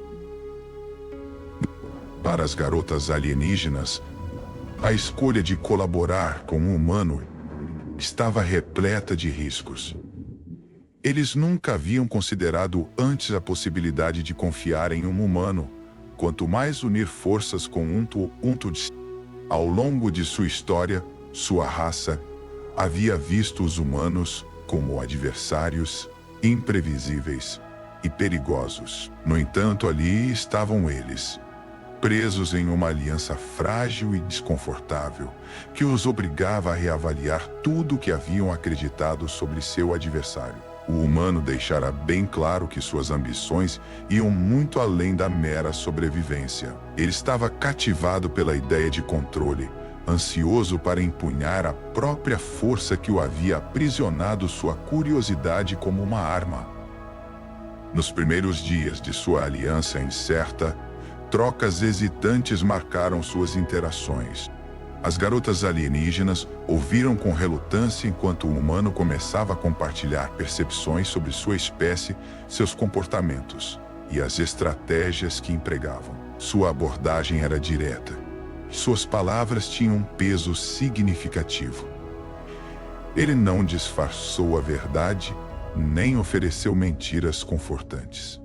Para as garotas alienígenas, a escolha de colaborar com um humano estava repleta de riscos. Eles nunca haviam considerado antes a possibilidade de confiar em um humano, quanto mais unir forças com Ao longo de sua história, sua raça havia visto os humanos como adversários imprevisíveis e perigosos. No entanto, ali estavam eles, presos em uma aliança frágil e desconfortável, que os obrigava a reavaliar tudo o que haviam acreditado sobre seu adversário. O humano deixara bem claro que suas ambições iam muito além da mera sobrevivência. Ele estava cativado pela ideia de controle, ansioso para empunhar a própria força que o havia aprisionado, sua curiosidade como uma arma. Nos primeiros dias de sua aliança incerta, trocas hesitantes marcaram suas interações. As garotas alienígenas ouviram com relutância enquanto o humano começava a compartilhar percepções sobre sua espécie, seus comportamentos e as estratégias que empregavam. Sua abordagem era direta. Suas palavras tinham um peso significativo. Ele não disfarçou a verdade, nem ofereceu mentiras confortantes.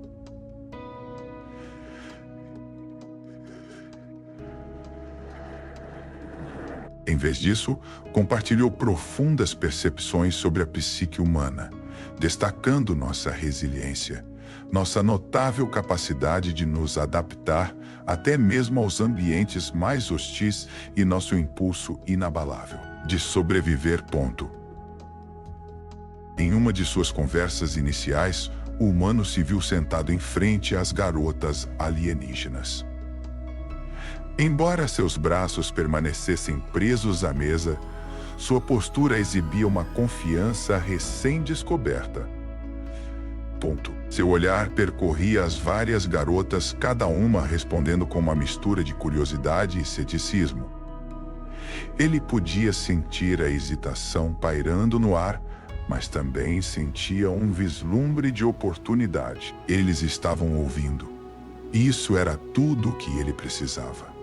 Em vez disso, compartilhou profundas percepções sobre a psique humana, destacando nossa resiliência, nossa notável capacidade de nos adaptar até mesmo aos ambientes mais hostis e nosso impulso inabalável de sobreviver. Em uma de suas conversas iniciais, o humano se viu sentado em frente às garotas alienígenas. Embora seus braços permanecessem presos à mesa, sua postura exibia uma confiança recém-descoberta. Seu olhar percorria as várias garotas, cada uma respondendo com uma mistura de curiosidade e ceticismo. Ele podia sentir a hesitação pairando no ar, mas também sentia um vislumbre de oportunidade. Eles estavam ouvindo. Isso era tudo o que ele precisava.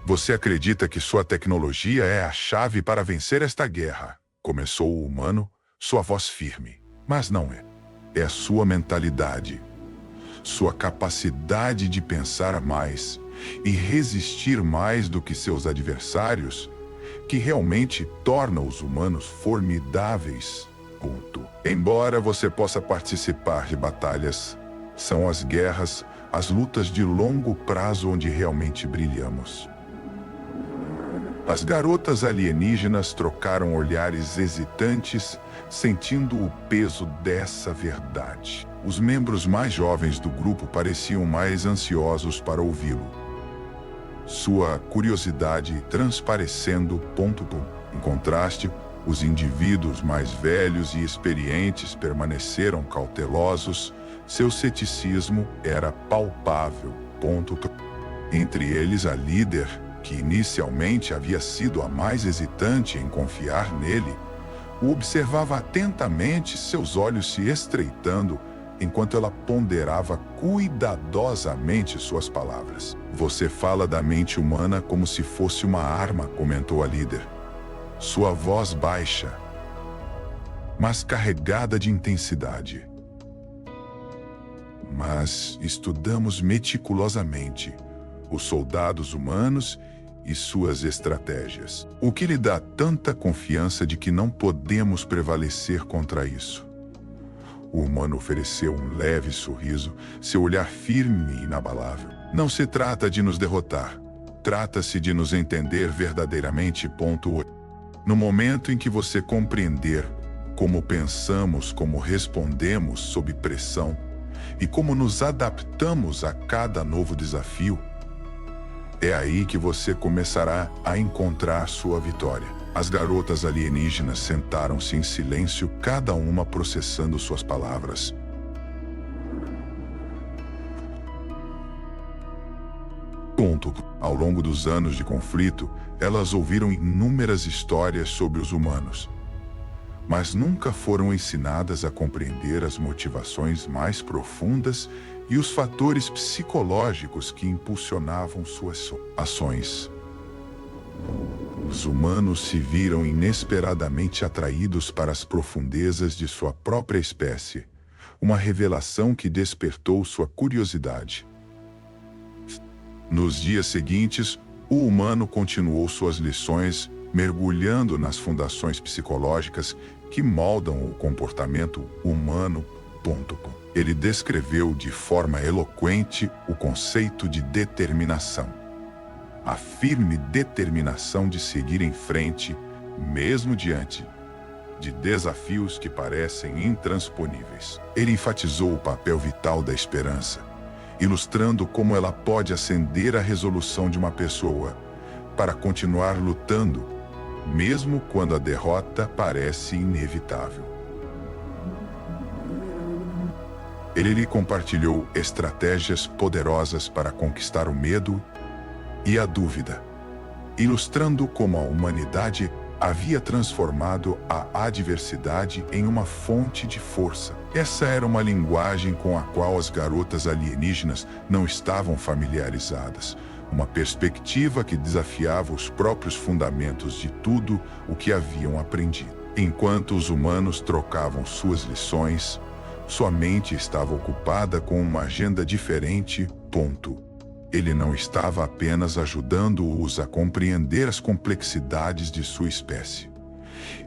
Você acredita que sua tecnologia é a chave para vencer esta guerra? Começou o humano, sua voz firme. Mas não é. É a sua mentalidade, sua capacidade de pensar mais e resistir mais do que seus adversários, que realmente torna os humanos formidáveis. Embora você possa participar de batalhas, são as guerras, as lutas de longo prazo onde realmente brilhamos. As garotas alienígenas trocaram olhares hesitantes, sentindo o peso dessa verdade. Os membros mais jovens do grupo pareciam mais ansiosos para ouvi-lo. Sua curiosidade transparecendo. Em contraste, os indivíduos mais velhos e experientes permaneceram cautelosos, seu ceticismo era palpável. Entre eles, a líder, que inicialmente havia sido a mais hesitante em confiar nele, o observava atentamente, seus olhos se estreitando, enquanto ela ponderava cuidadosamente suas palavras. Você fala da mente humana como se fosse uma arma, comentou a líder. Sua voz baixa, mas carregada de intensidade. Mas estudamos meticulosamente os soldados humanos e suas estratégias. O que lhe dá tanta confiança de que não podemos prevalecer contra isso? O humano ofereceu um leve sorriso, seu olhar firme e inabalável. Não se trata de nos derrotar. Trata-se de nos entender verdadeiramente. No momento em que você compreender como pensamos, como respondemos sob pressão e como nos adaptamos a cada novo desafio, é aí que você começará a encontrar sua vitória. As garotas alienígenas sentaram-se em silêncio, cada uma processando suas palavras. Ao longo dos anos de conflito, elas ouviram inúmeras histórias sobre os humanos, mas nunca foram ensinadas a compreender as motivações mais profundas e os fatores psicológicos que impulsionavam suas ações. Os humanos se viram inesperadamente atraídos para as profundezas de sua própria espécie, uma revelação que despertou sua curiosidade. Nos dias seguintes, o humano continuou suas lições, mergulhando nas fundações psicológicas que moldam o comportamento humano. Ele descreveu de forma eloquente o conceito de determinação. A firme determinação de seguir em frente, mesmo diante de desafios que parecem intransponíveis. Ele enfatizou o papel vital da esperança, ilustrando como ela pode acender a resolução de uma pessoa para continuar lutando, mesmo quando a derrota parece inevitável. Ele lhe compartilhou estratégias poderosas para conquistar o medo e a dúvida, ilustrando como a humanidade havia transformado a adversidade em uma fonte de força. Essa era uma linguagem com a qual as garotas alienígenas não estavam familiarizadas, uma perspectiva que desafiava os próprios fundamentos de tudo o que haviam aprendido. Enquanto os humanos trocavam suas lições, sua mente estava ocupada com uma agenda diferente. Ele não estava apenas ajudando-os a compreender as complexidades de sua espécie.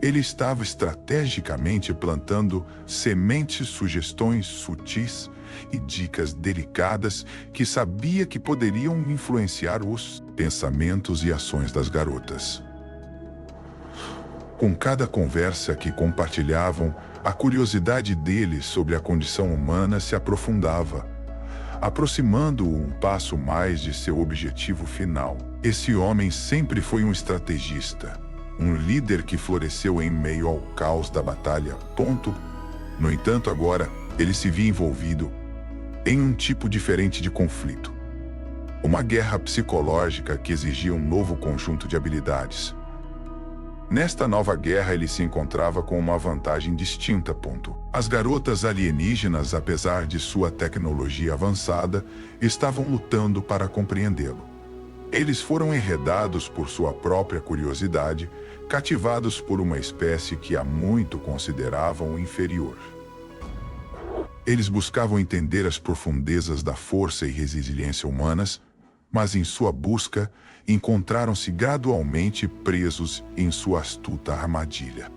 Ele estava estrategicamente plantando sementes, sugestões sutis e dicas delicadas que sabia que poderiam influenciar os pensamentos e ações das garotas. Com cada conversa que compartilhavam, a curiosidade deles sobre a condição humana se aprofundava, aproximando-o um passo mais de seu objetivo final. Esse homem sempre foi um estrategista, um líder que floresceu em meio ao caos da batalha. No entanto, agora, ele se via envolvido em um tipo diferente de conflito. Uma guerra psicológica que exigia um novo conjunto de habilidades. Nesta nova guerra, ele se encontrava com uma vantagem distinta. As garotas alienígenas, apesar de sua tecnologia avançada, estavam lutando para compreendê-lo. Eles foram enredados por sua própria curiosidade, cativados por uma espécie que há muito consideravam inferior. Eles buscavam entender as profundezas da força e resiliência humanas, mas em sua busca, encontraram-se gradualmente presos em sua astuta armadilha.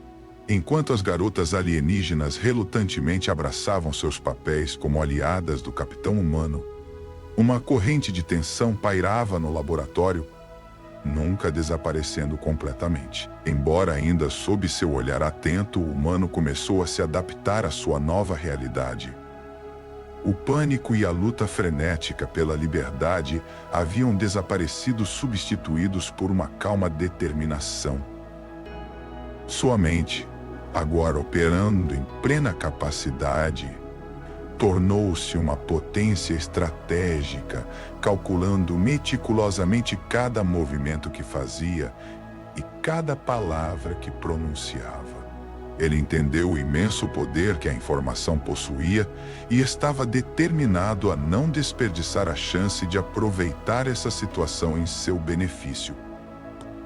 Enquanto as garotas alienígenas relutantemente abraçavam seus papéis como aliadas do capitão humano, uma corrente de tensão pairava no laboratório, nunca desaparecendo completamente. Embora ainda sob seu olhar atento, o humano começou a se adaptar à sua nova realidade. O pânico e a luta frenética pela liberdade haviam desaparecido, substituídos por uma calma determinação. Sua mente, agora operando em plena capacidade, tornou-se uma potência estratégica, calculando meticulosamente cada movimento que fazia e cada palavra que pronunciava. Ele entendeu o imenso poder que a informação possuía e estava determinado a não desperdiçar a chance de aproveitar essa situação em seu benefício.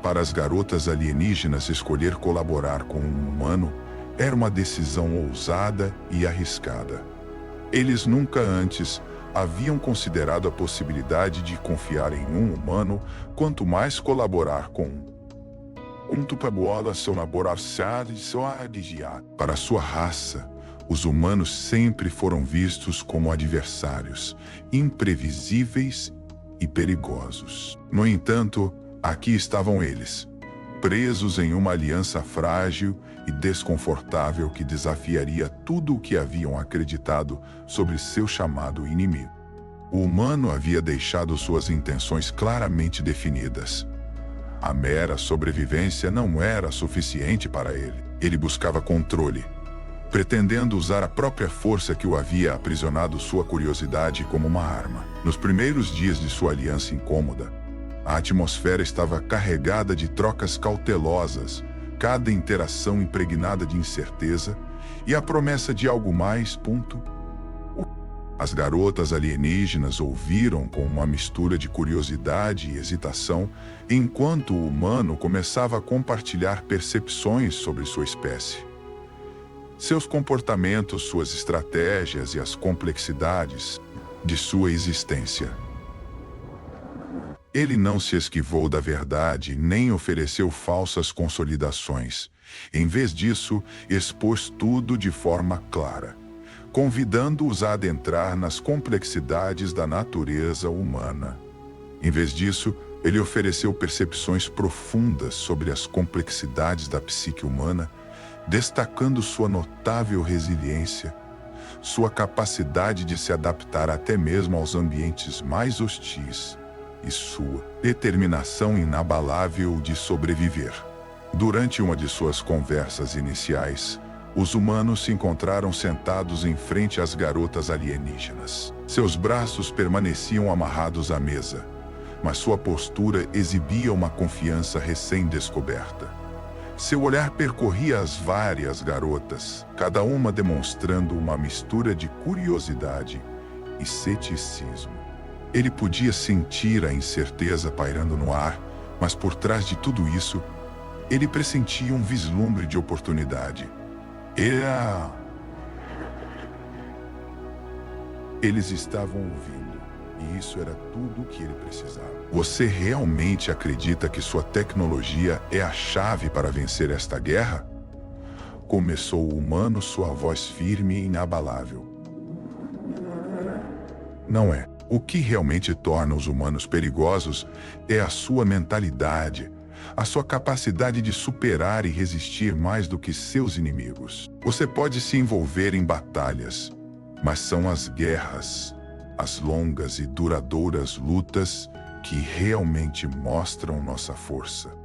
Para as garotas alienígenas, escolher colaborar com um humano era uma decisão ousada e arriscada. Eles nunca antes haviam considerado a possibilidade de confiar em um humano, quanto mais colaborar com um. Para sua raça, os humanos sempre foram vistos como adversários, imprevisíveis e perigosos. No entanto, aqui estavam eles, presos em uma aliança frágil e desconfortável que desafiaria tudo o que haviam acreditado sobre seu chamado inimigo. O humano havia deixado suas intenções claramente definidas. A mera sobrevivência não era suficiente para ele. Ele buscava controle, pretendendo usar a própria força que o havia aprisionado, sua curiosidade, como uma arma. Nos primeiros dias de sua aliança incômoda, a atmosfera estava carregada de trocas cautelosas, cada interação impregnada de incerteza e a promessa de algo mais. As garotas alienígenas ouviram com uma mistura de curiosidade e hesitação, enquanto o humano começava a compartilhar percepções sobre sua espécie. Seus comportamentos, suas estratégias e as complexidades de sua existência. Ele não se esquivou da verdade nem ofereceu falsas consolidações. Em vez disso, expôs tudo de forma clara, convidando-os a adentrar nas complexidades da natureza humana. Em vez disso, ele ofereceu percepções profundas sobre as complexidades da psique humana, destacando sua notável resiliência, sua capacidade de se adaptar até mesmo aos ambientes mais hostis, e sua determinação inabalável de sobreviver. Durante uma de suas conversas iniciais, os humanos se encontraram sentados em frente às garotas alienígenas. Seus braços permaneciam amarrados à mesa, mas sua postura exibia uma confiança recém-descoberta. Seu olhar percorria as várias garotas, cada uma demonstrando uma mistura de curiosidade e ceticismo. Ele podia sentir a incerteza pairando no ar, mas por trás de tudo isso, ele pressentia um vislumbre de oportunidade. Eles estavam ouvindo, e isso era tudo o que ele precisava. Você realmente acredita que sua tecnologia é a chave para vencer esta guerra? Começou o humano, sua voz firme e inabalável. Não é. O que realmente torna os humanos perigosos é a sua mentalidade, a sua capacidade de superar e resistir mais do que seus inimigos. Você pode se envolver em batalhas, mas são as guerras, as longas e duradouras lutas que realmente mostram nossa força.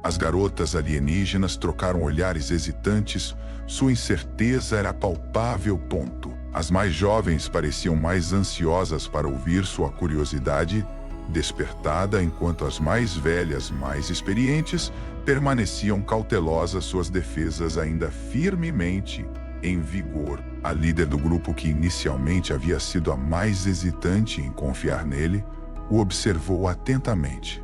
As garotas alienígenas trocaram olhares hesitantes, sua incerteza era palpável. As mais jovens pareciam mais ansiosas para ouvir sua curiosidade despertada, enquanto as mais velhas, mais experientes, permaneciam cautelosas, suas defesas ainda firmemente em vigor. A líder do grupo, que inicialmente havia sido a mais hesitante em confiar nele, o observou atentamente.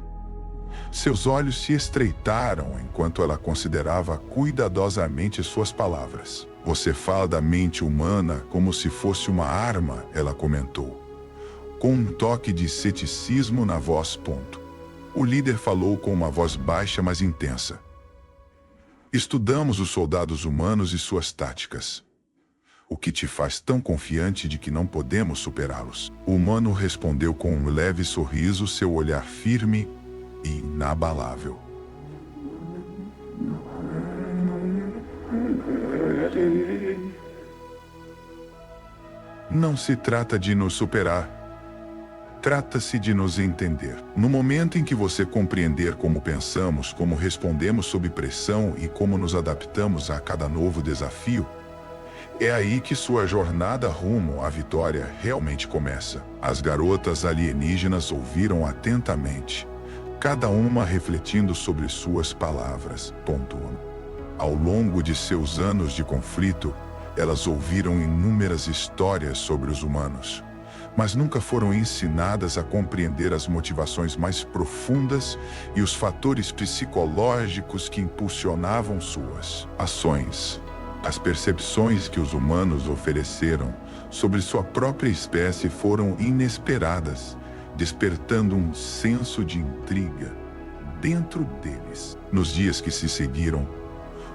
Seus olhos se estreitaram enquanto ela considerava cuidadosamente suas palavras. Você fala da mente humana como se fosse uma arma, ela comentou, com um toque de ceticismo na voz. O líder falou com uma voz baixa, mas intensa. Estudamos os soldados humanos e suas táticas. O que te faz tão confiante de que não podemos superá-los? O humano respondeu com um leve sorriso, seu olhar firme e inabalável. Não se trata de nos superar. Trata-se de nos entender. No momento em que você compreender como pensamos, como respondemos sob pressão e como nos adaptamos a cada novo desafio, é aí que sua jornada rumo à vitória realmente começa. As garotas alienígenas ouviram atentamente, cada uma refletindo sobre suas palavras. Ao longo de seus anos de conflito, elas ouviram inúmeras histórias sobre os humanos, mas nunca foram ensinadas a compreender as motivações mais profundas e os fatores psicológicos que impulsionavam suas ações. As percepções que os humanos ofereceram sobre sua própria espécie foram inesperadas, despertando um senso de intriga dentro deles. Nos dias que se seguiram,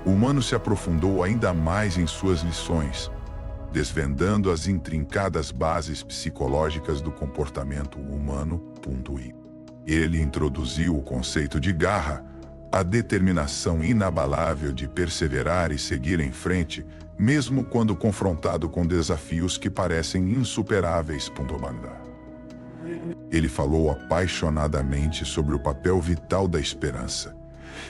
o humano se aprofundou ainda mais em suas lições, desvendando as intrincadas bases psicológicas do comportamento humano. Ele introduziu o conceito de garra, a determinação inabalável de perseverar e seguir em frente, mesmo quando confrontado com desafios que parecem insuperáveis. Ele falou apaixonadamente sobre o papel vital da esperança,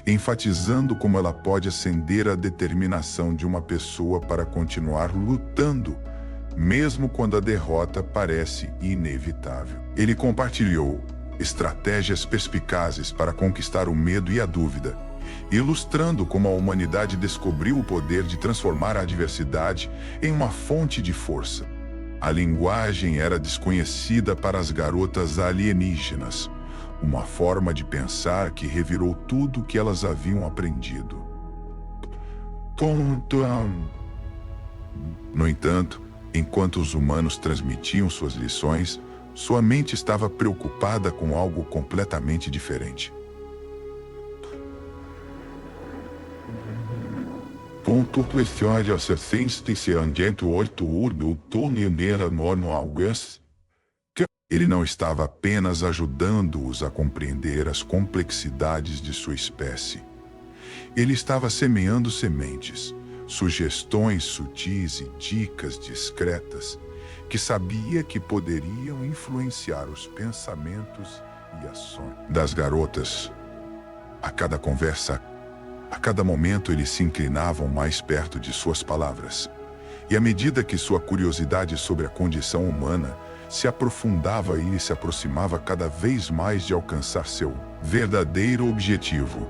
enfatizando como ela pode acender a determinação de uma pessoa para continuar lutando, mesmo quando a derrota parece inevitável. Ele compartilhou estratégias perspicazes para conquistar o medo e a dúvida, ilustrando como a humanidade descobriu o poder de transformar a adversidade em uma fonte de força. A linguagem era desconhecida para as garotas alienígenas, uma forma de pensar que revirou tudo o que elas haviam aprendido. No entanto, enquanto os humanos transmitiam suas lições, sua mente estava preocupada com algo completamente diferente. Ele não estava apenas ajudando-os a compreender as complexidades de sua espécie. Ele estava semeando sementes, sugestões sutis e dicas discretas que sabia que poderiam influenciar os pensamentos e ações das garotas. A cada conversa, a cada momento eles se inclinavam mais perto de suas palavras. E à medida que sua curiosidade sobre a condição humana se aprofundava e se aproximava cada vez mais de alcançar seu verdadeiro objetivo.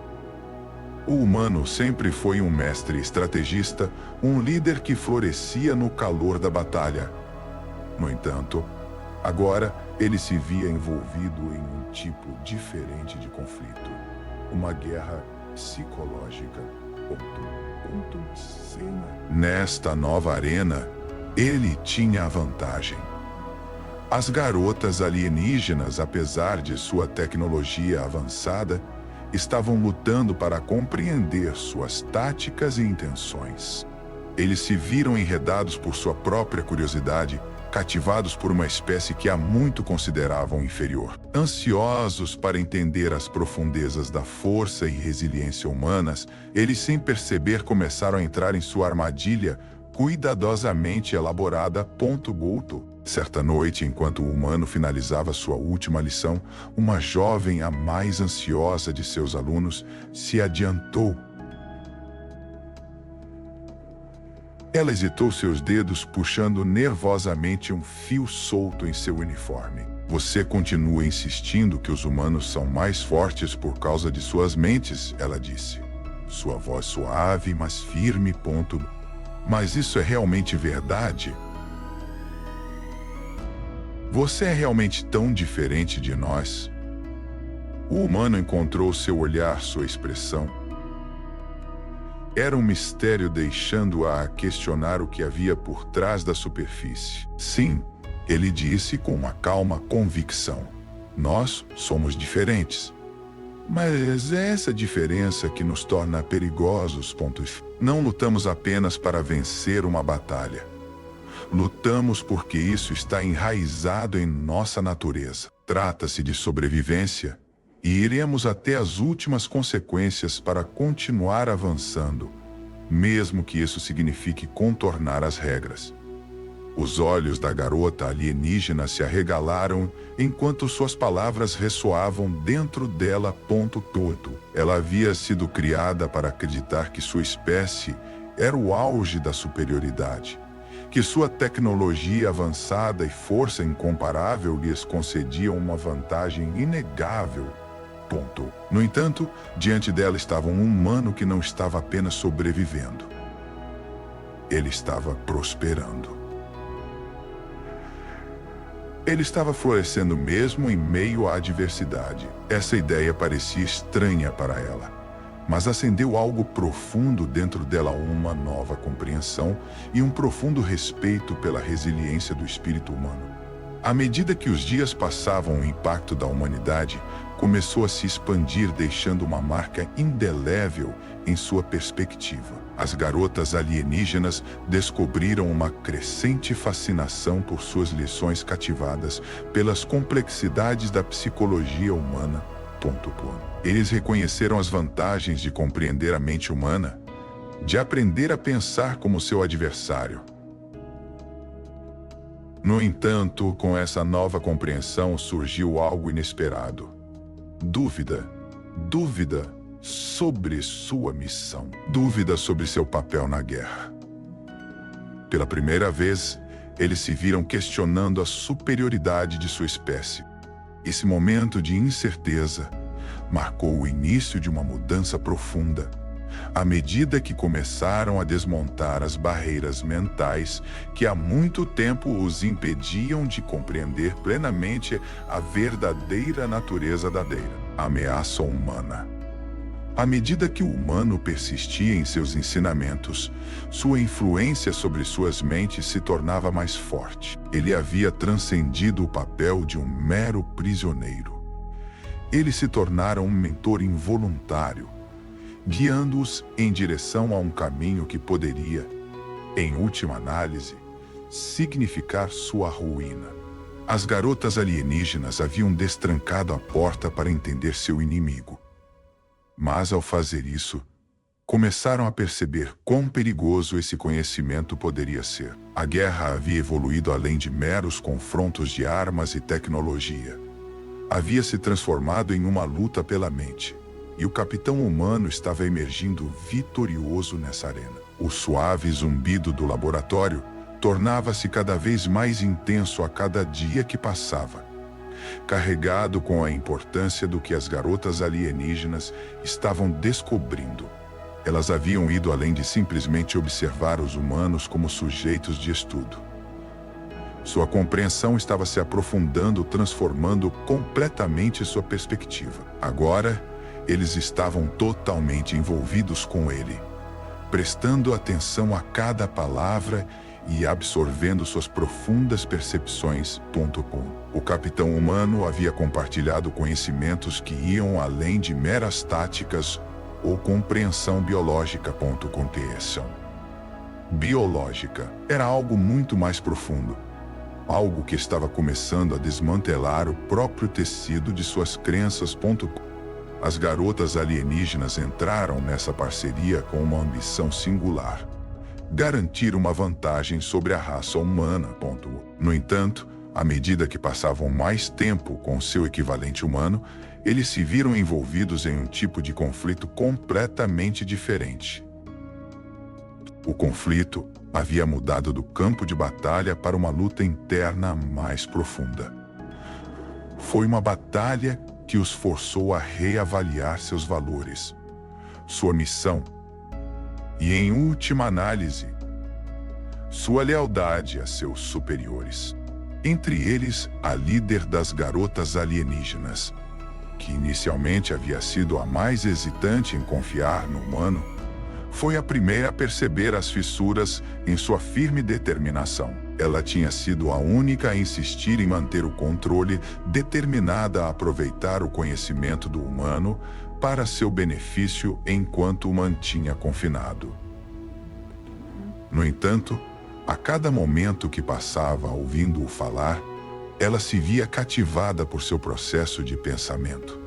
O humano sempre foi um mestre estrategista, um líder que florescia no calor da batalha. No entanto, agora ele se via envolvido em um tipo diferente de conflito. Uma guerra psicológica. Nesta nova arena, ele tinha a vantagem. As garotas alienígenas, apesar de sua tecnologia avançada, estavam lutando para compreender suas táticas e intenções. Eles se viram enredados por sua própria curiosidade, cativados por uma espécie que há muito consideravam inferior. Ansiosos para entender as profundezas da força e resiliência humanas, eles sem perceber começaram a entrar em sua armadilha, cuidadosamente elaborada. Certa noite, enquanto o humano finalizava sua última lição, uma jovem, a mais ansiosa de seus alunos, se adiantou. Ela hesitou seus dedos, puxando nervosamente um fio solto em seu uniforme. Você continua insistindo que os humanos são mais fortes por causa de suas mentes, ela disse. Sua voz suave, mas firme. Mas isso é realmente verdade? Você é realmente tão diferente de nós? O humano encontrou seu olhar, sua expressão. Era um mistério, deixando-a questionar o que havia por trás da superfície. Sim, ele disse com uma calma convicção. Nós somos diferentes. Mas é essa diferença que nos torna perigosos. Não lutamos apenas para vencer uma batalha. Lutamos porque isso está enraizado em nossa natureza. Trata-se de sobrevivência, e iremos até as últimas consequências para continuar avançando, mesmo que isso signifique contornar as regras. Os olhos da garota alienígena se arregalaram enquanto suas palavras ressoavam dentro dela. Todo. Ela havia sido criada para acreditar que sua espécie era o auge da superioridade, que sua tecnologia avançada e força incomparável lhes concediam uma vantagem inegável. No entanto, diante dela estava um humano que não estava apenas sobrevivendo. Ele estava prosperando. Ele estava florescendo mesmo em meio à adversidade. Essa ideia parecia estranha para ela, mas acendeu algo profundo dentro dela, uma nova compreensão e um profundo respeito pela resiliência do espírito humano. À medida que os dias passavam, o impacto da humanidade começou a se expandir, deixando uma marca indelével em sua perspectiva. As garotas alienígenas descobriram uma crescente fascinação por suas lições, cativadas pelas complexidades da psicologia humana. Eles reconheceram as vantagens de compreender a mente humana, de aprender a pensar como seu adversário. No entanto, com essa nova compreensão surgiu algo inesperado. Dúvida sobre sua missão. Dúvida sobre seu papel na guerra. Pela primeira vez, eles se viram questionando a superioridade de sua espécie. Esse momento de incerteza marcou o início de uma mudança profunda. À medida que começaram a desmontar as barreiras mentais que há muito tempo os impediam de compreender plenamente a verdadeira natureza da ameaça humana. À medida que o humano persistia em seus ensinamentos, sua influência sobre suas mentes se tornava mais forte. Ele havia transcendido o papel de um mero prisioneiro. Eles se tornaram um mentor involuntário, guiando-os em direção a um caminho que poderia, em última análise, significar sua ruína. As garotas alienígenas haviam destrancado a porta para entender seu inimigo. Mas, ao fazer isso, começaram a perceber quão perigoso esse conhecimento poderia ser. A guerra havia evoluído além de meros confrontos de armas e tecnologia. Havia se transformado em uma luta pela mente. E o capitão humano estava emergindo vitorioso nessa arena. O suave zumbido do laboratório tornava-se cada vez mais intenso a cada dia que passava, carregado com a importância do que as garotas alienígenas estavam descobrindo. Elas haviam ido além de simplesmente observar os humanos como sujeitos de estudo. Sua compreensão estava se aprofundando, transformando completamente sua perspectiva. Agora, eles estavam totalmente envolvidos com ele, prestando atenção a cada palavra e absorvendo suas profundas percepções. O capitão humano havia compartilhado conhecimentos que iam além de meras táticas ou compreensão biológica. Compreensão biológica era algo muito mais profundo, algo que estava começando a desmantelar o próprio tecido de suas crenças. As garotas alienígenas entraram nessa parceria com uma ambição singular: garantir uma vantagem sobre a raça humana. No entanto, à medida que passavam mais tempo com seu equivalente humano, eles se viram envolvidos em um tipo de conflito completamente diferente. O conflito havia mudado do campo de batalha para uma luta interna mais profunda. Foi uma batalha que os forçou a reavaliar seus valores, sua missão e, em última análise, sua lealdade a seus superiores. Entre eles, a líder das garotas alienígenas, que inicialmente havia sido a mais hesitante em confiar no humano, foi a primeira a perceber as fissuras em sua firme determinação. Ela tinha sido a única a insistir em manter o controle, determinada a aproveitar o conhecimento do humano para seu benefício enquanto o mantinha confinado. No entanto, a cada momento que passava ouvindo-o falar, ela se via cativada por seu processo de pensamento,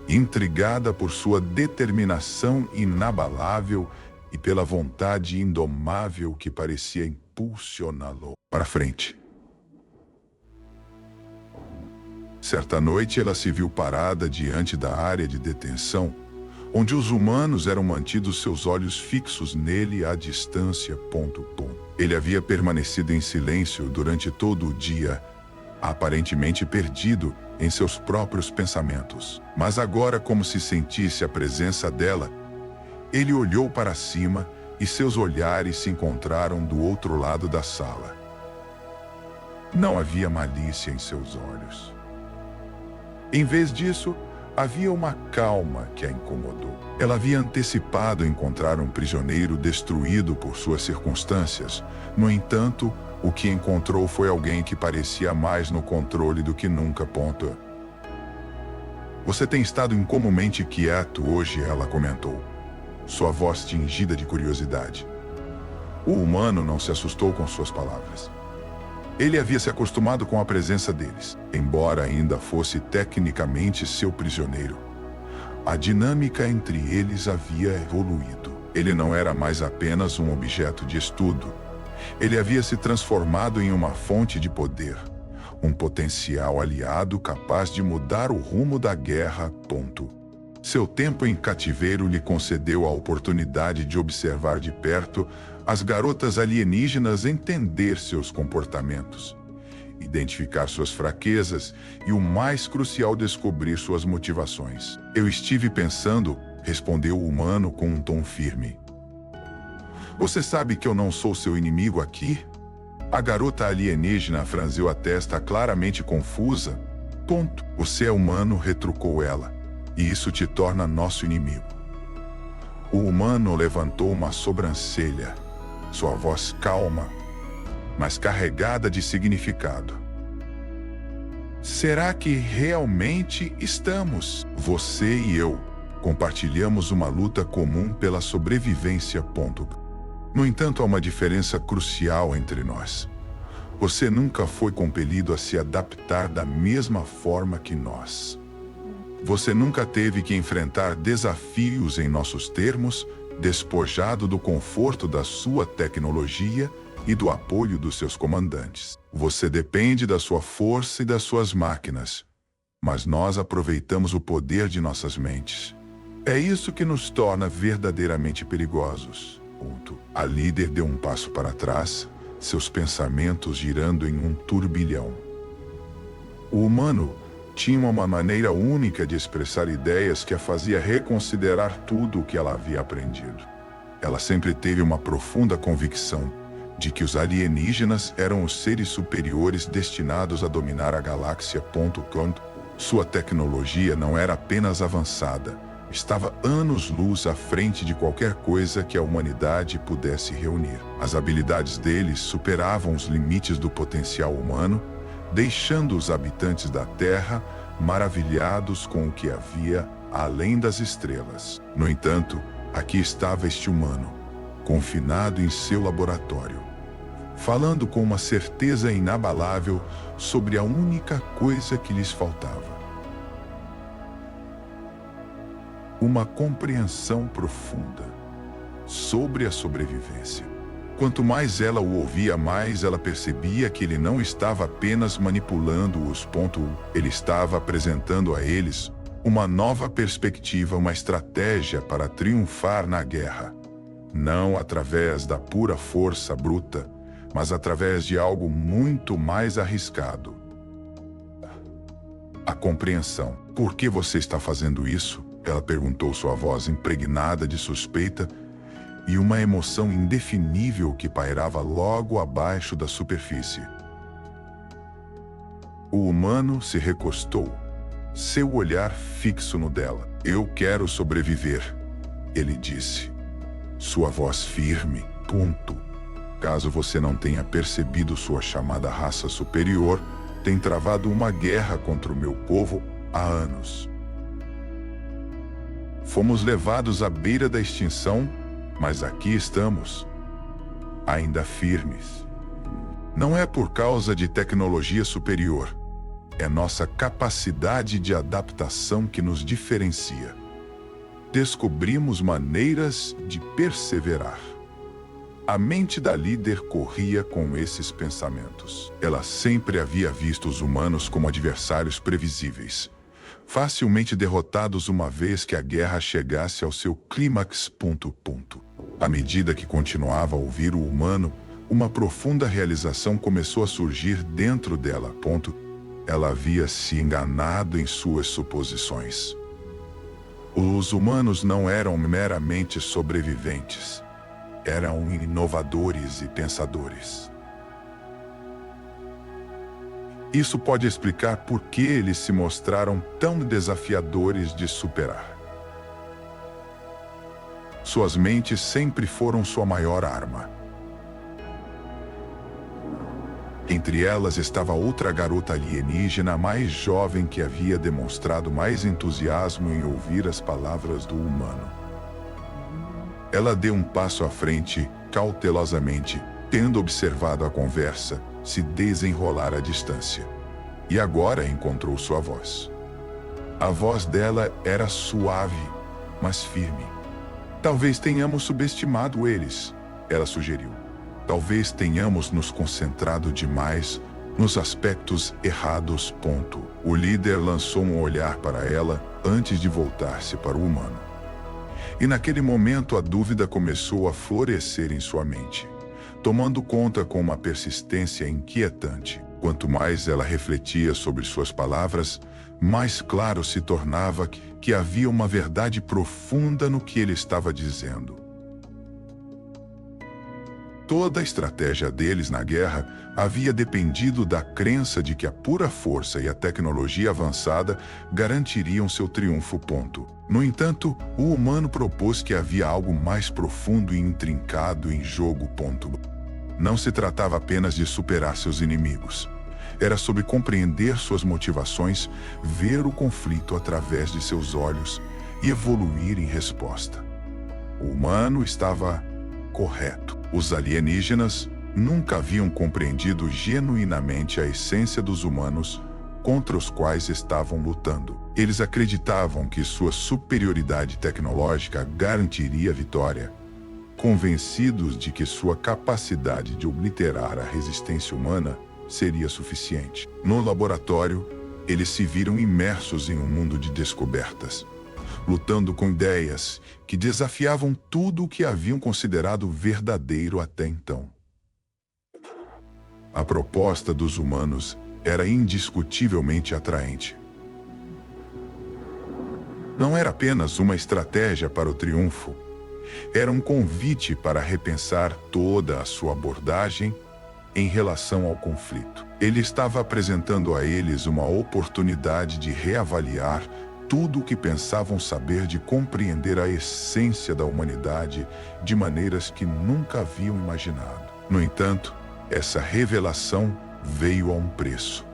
intrigada por sua determinação inabalável e pela vontade indomável que parecia impulsioná-lo para frente. Certa noite, ela se viu parada diante da área de detenção, onde os humanos eram mantidos seus olhos fixos nele à distância. Ele havia permanecido em silêncio durante todo o dia, aparentemente perdido em seus próprios pensamentos. Mas agora, como se sentisse a presença dela, ele olhou para cima e seus olhares se encontraram do outro lado da sala. Não havia malícia em seus olhos. Em vez disso, havia uma calma que a incomodou. Ela havia antecipado encontrar um prisioneiro destruído por suas circunstâncias. No entanto, o que encontrou foi alguém que parecia mais no controle do que nunca. Você tem estado incomumente quieto hoje, ela comentou, sua voz tingida de curiosidade. O humano não se assustou com suas palavras. Ele havia se acostumado com a presença deles, embora ainda fosse tecnicamente seu prisioneiro. A dinâmica entre eles havia evoluído. Ele não era mais apenas um objeto de estudo. Ele havia se transformado em uma fonte de poder, um potencial aliado capaz de mudar o rumo da guerra. Seu tempo em cativeiro lhe concedeu a oportunidade de observar de perto as garotas alienígenas, entender seus comportamentos, identificar suas fraquezas e, o mais crucial, descobrir suas motivações. Eu estive pensando, respondeu o humano com um tom firme. Você sabe que eu não sou seu inimigo aqui? A garota alienígena franziu a testa, claramente confusa. Você é humano, retrucou ela, e isso te torna nosso inimigo. O humano levantou uma sobrancelha, sua voz calma, mas carregada de significado. Será que realmente estamos? Você e eu compartilhamos uma luta comum pela sobrevivência. No entanto, há uma diferença crucial entre nós. Você nunca foi compelido a se adaptar da mesma forma que nós. Você nunca teve que enfrentar desafios em nossos termos, despojado do conforto da sua tecnologia e do apoio dos seus comandantes. Você depende da sua força e das suas máquinas, mas nós aproveitamos o poder de nossas mentes. É isso que nos torna verdadeiramente perigosos. A líder deu um passo para trás, seus pensamentos girando em um turbilhão. O humano tinha uma maneira única de expressar ideias que a fazia reconsiderar tudo o que ela havia aprendido. Ela sempre teve uma profunda convicção de que os alienígenas eram os seres superiores destinados a dominar a galáxia. Sua tecnologia não era apenas avançada, estava anos-luz à frente de qualquer coisa que a humanidade pudesse reunir. As habilidades deles superavam os limites do potencial humano, deixando os habitantes da Terra maravilhados com o que havia além das estrelas. No entanto, aqui estava este humano, confinado em seu laboratório, falando com uma certeza inabalável sobre a única coisa que lhes faltava: uma compreensão profunda sobre a sobrevivência. Quanto mais ela o ouvia, mais ela percebia que ele não estava apenas manipulando-os. Ele estava apresentando a eles uma nova perspectiva, uma estratégia para triunfar na guerra. Não através da pura força bruta, mas através de algo muito mais arriscado: a compreensão. Por que você está fazendo isso? Ela perguntou, sua voz impregnada de suspeita e uma emoção indefinível que pairava logo abaixo da superfície. O humano se recostou, seu olhar fixo no dela. Eu quero sobreviver, ele disse, sua voz firme. Caso você não tenha percebido, sua chamada raça superior tem travado uma guerra contra o meu povo há anos. Fomos levados à beira da extinção, mas aqui estamos, ainda firmes. Não é por causa de tecnologia superior, é nossa capacidade de adaptação que nos diferencia. Descobrimos maneiras de perseverar. A mente da líder corria com esses pensamentos. Ela sempre havia visto os humanos como adversários previsíveis, facilmente derrotados uma vez que a guerra chegasse ao seu clímax. À medida que continuava a ouvir o humano, uma profunda realização começou a surgir dentro dela. Ela havia se enganado em suas suposições. Os humanos não eram meramente sobreviventes. Eram inovadores e pensadores. Isso pode explicar por que eles se mostraram tão desafiadores de superar. Suas mentes sempre foram sua maior arma. Entre elas estava outra garota alienígena mais jovem que havia demonstrado mais entusiasmo em ouvir as palavras do humano. Ela deu um passo à frente, cautelosamente, tendo observado a conversa se desenrolar à distância. E agora encontrou sua voz. A voz dela era suave, mas firme. Talvez tenhamos subestimado eles, ela sugeriu. Talvez tenhamos nos concentrado demais nos aspectos errados. O líder lançou um olhar para ela antes de voltar-se para o humano. E naquele momento a dúvida começou a florescer em sua mente, tomando conta com uma persistência inquietante. Quanto mais ela refletia sobre suas palavras, mais claro se tornava que havia uma verdade profunda no que ele estava dizendo. Toda a estratégia deles na guerra havia dependido da crença de que a pura força e a tecnologia avançada garantiriam seu triunfo. No entanto, o humano propôs que havia algo mais profundo e intrincado em jogo. Não se tratava apenas de superar seus inimigos. Era sobre compreender suas motivações, ver o conflito através de seus olhos e evoluir em resposta. O humano estava correto. Os alienígenas nunca haviam compreendido genuinamente a essência dos humanos contra os quais estavam lutando. Eles acreditavam que sua superioridade tecnológica garantiria a vitória, convencidos de que sua capacidade de obliterar a resistência humana seria suficiente. No laboratório, eles se viram imersos em um mundo de descobertas, lutando com ideias que desafiavam tudo o que haviam considerado verdadeiro até então. A proposta dos humanos era indiscutivelmente atraente. Não era apenas uma estratégia para o triunfo, era um convite para repensar toda a sua abordagem em relação ao conflito. Ele estava apresentando a eles uma oportunidade de reavaliar tudo o que pensavam saber, de compreender a essência da humanidade de maneiras que nunca haviam imaginado. No entanto, essa revelação veio a um preço.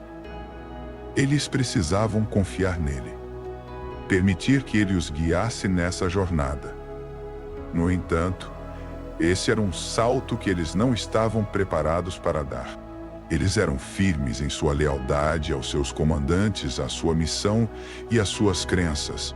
Eles precisavam confiar nele, permitir que ele os guiasse nessa jornada. No entanto, esse era um salto que eles não estavam preparados para dar. Eles eram firmes em sua lealdade aos seus comandantes, à sua missão e às suas crenças.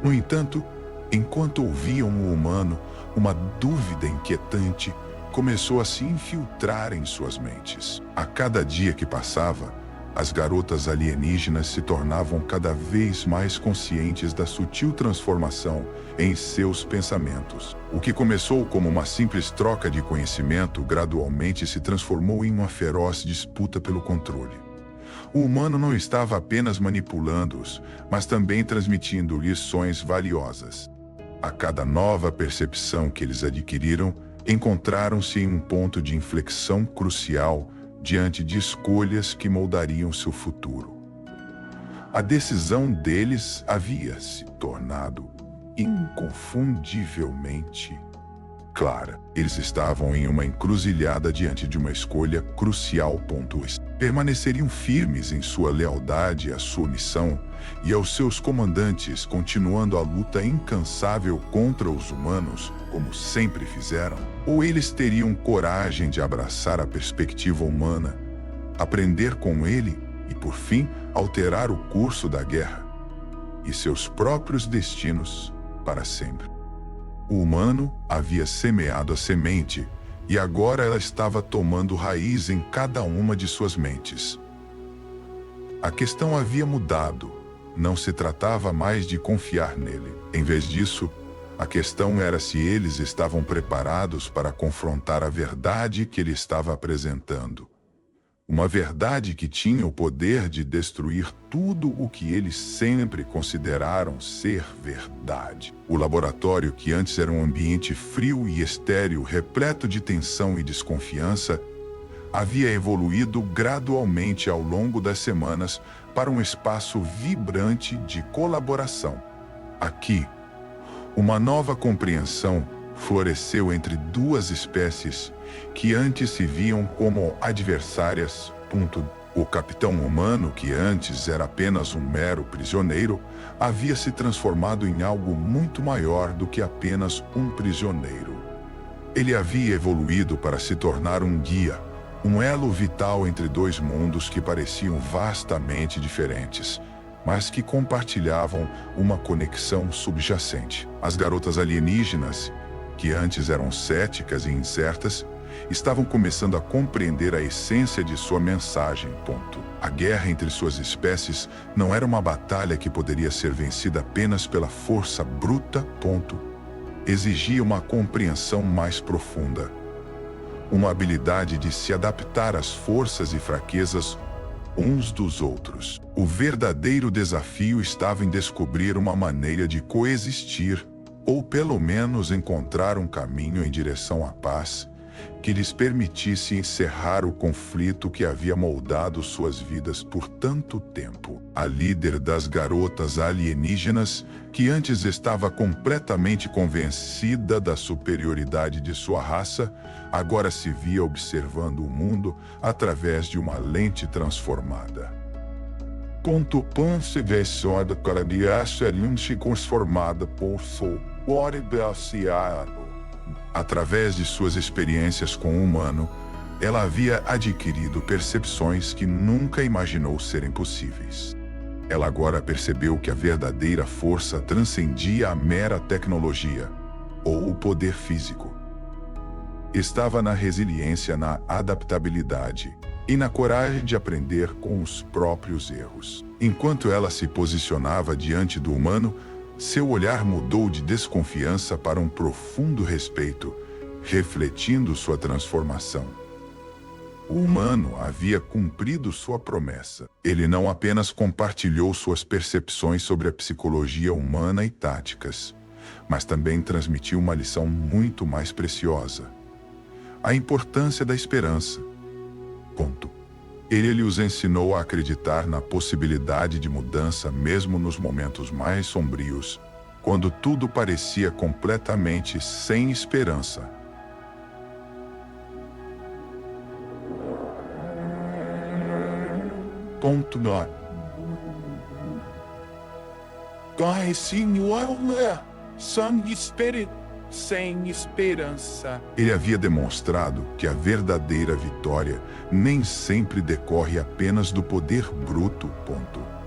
No entanto, enquanto ouviam o humano, uma dúvida inquietante começou a se infiltrar em suas mentes. A cada dia que passava, as garotas alienígenas se tornavam cada vez mais conscientes da sutil transformação em seus pensamentos. O que começou como uma simples troca de conhecimento gradualmente se transformou em uma feroz disputa pelo controle. O humano não estava apenas manipulando-os, mas também transmitindo lições valiosas. A cada nova percepção que eles adquiriram, encontraram-se em um ponto de inflexão crucial diante de escolhas que moldariam seu futuro. A decisão deles havia se tornado inconfundivelmente clara. Eles estavam em uma encruzilhada diante de uma escolha crucial. Permaneceriam firmes em sua lealdade à sua missão e aos seus comandantes, continuando a luta incansável contra os humanos, como sempre fizeram, ou eles teriam coragem de abraçar a perspectiva humana, aprender com ele e, por fim, alterar o curso da guerra e seus próprios destinos para sempre. O humano havia semeado a semente e agora ela estava tomando raiz em cada uma de suas mentes. A questão havia mudado. Não se tratava mais de confiar nele. Em vez disso, a questão era se eles estavam preparados para confrontar a verdade que ele estava apresentando. Uma verdade que tinha o poder de destruir tudo o que eles sempre consideraram ser verdade. O laboratório, que antes era um ambiente frio e estéril, repleto de tensão e desconfiança, havia evoluído gradualmente ao longo das semanas para um espaço vibrante de colaboração. Aqui, uma nova compreensão floresceu entre duas espécies que antes se viam como adversárias. O capitão humano, que antes era apenas um mero prisioneiro, havia se transformado em algo muito maior do que apenas um prisioneiro. Ele havia evoluído para se tornar um guia, um elo vital entre dois mundos que pareciam vastamente diferentes, mas que compartilhavam uma conexão subjacente. As garotas alienígenas, que antes eram céticas e incertas, estavam começando a compreender a essência de sua mensagem. A guerra entre suas espécies não era uma batalha que poderia ser vencida apenas pela força bruta. Exigia uma compreensão mais profunda. Uma habilidade de se adaptar às forças e fraquezas uns dos outros. O verdadeiro desafio estava em descobrir uma maneira de coexistir, ou pelo menos encontrar um caminho em direção à paz, que lhes permitisse encerrar o conflito que havia moldado suas vidas por tanto tempo. A líder das garotas alienígenas, que antes estava completamente convencida da superioridade de sua raça, agora se via observando o mundo através de uma lente transformada. Se vessoda cada dia seriam se transformada por seu orbeciano. Através de suas experiências com o humano, ela havia adquirido percepções que nunca imaginou serem possíveis. Ela agora percebeu que a verdadeira força transcendia a mera tecnologia, ou o poder físico. Estava na resiliência, na adaptabilidade e na coragem de aprender com os próprios erros. Enquanto ela se posicionava diante do humano, seu olhar mudou de desconfiança para um profundo respeito, refletindo sua transformação. O humano havia cumprido sua promessa. Ele não apenas compartilhou suas percepções sobre a psicologia humana e táticas, mas também transmitiu uma lição muito mais preciosa: a importância da esperança. Ele lhes ensinou a acreditar na possibilidade de mudança mesmo nos momentos mais sombrios, quando tudo parecia completamente sem esperança. Sem esperança. Ele havia demonstrado que a verdadeira vitória nem sempre decorre apenas do poder bruto.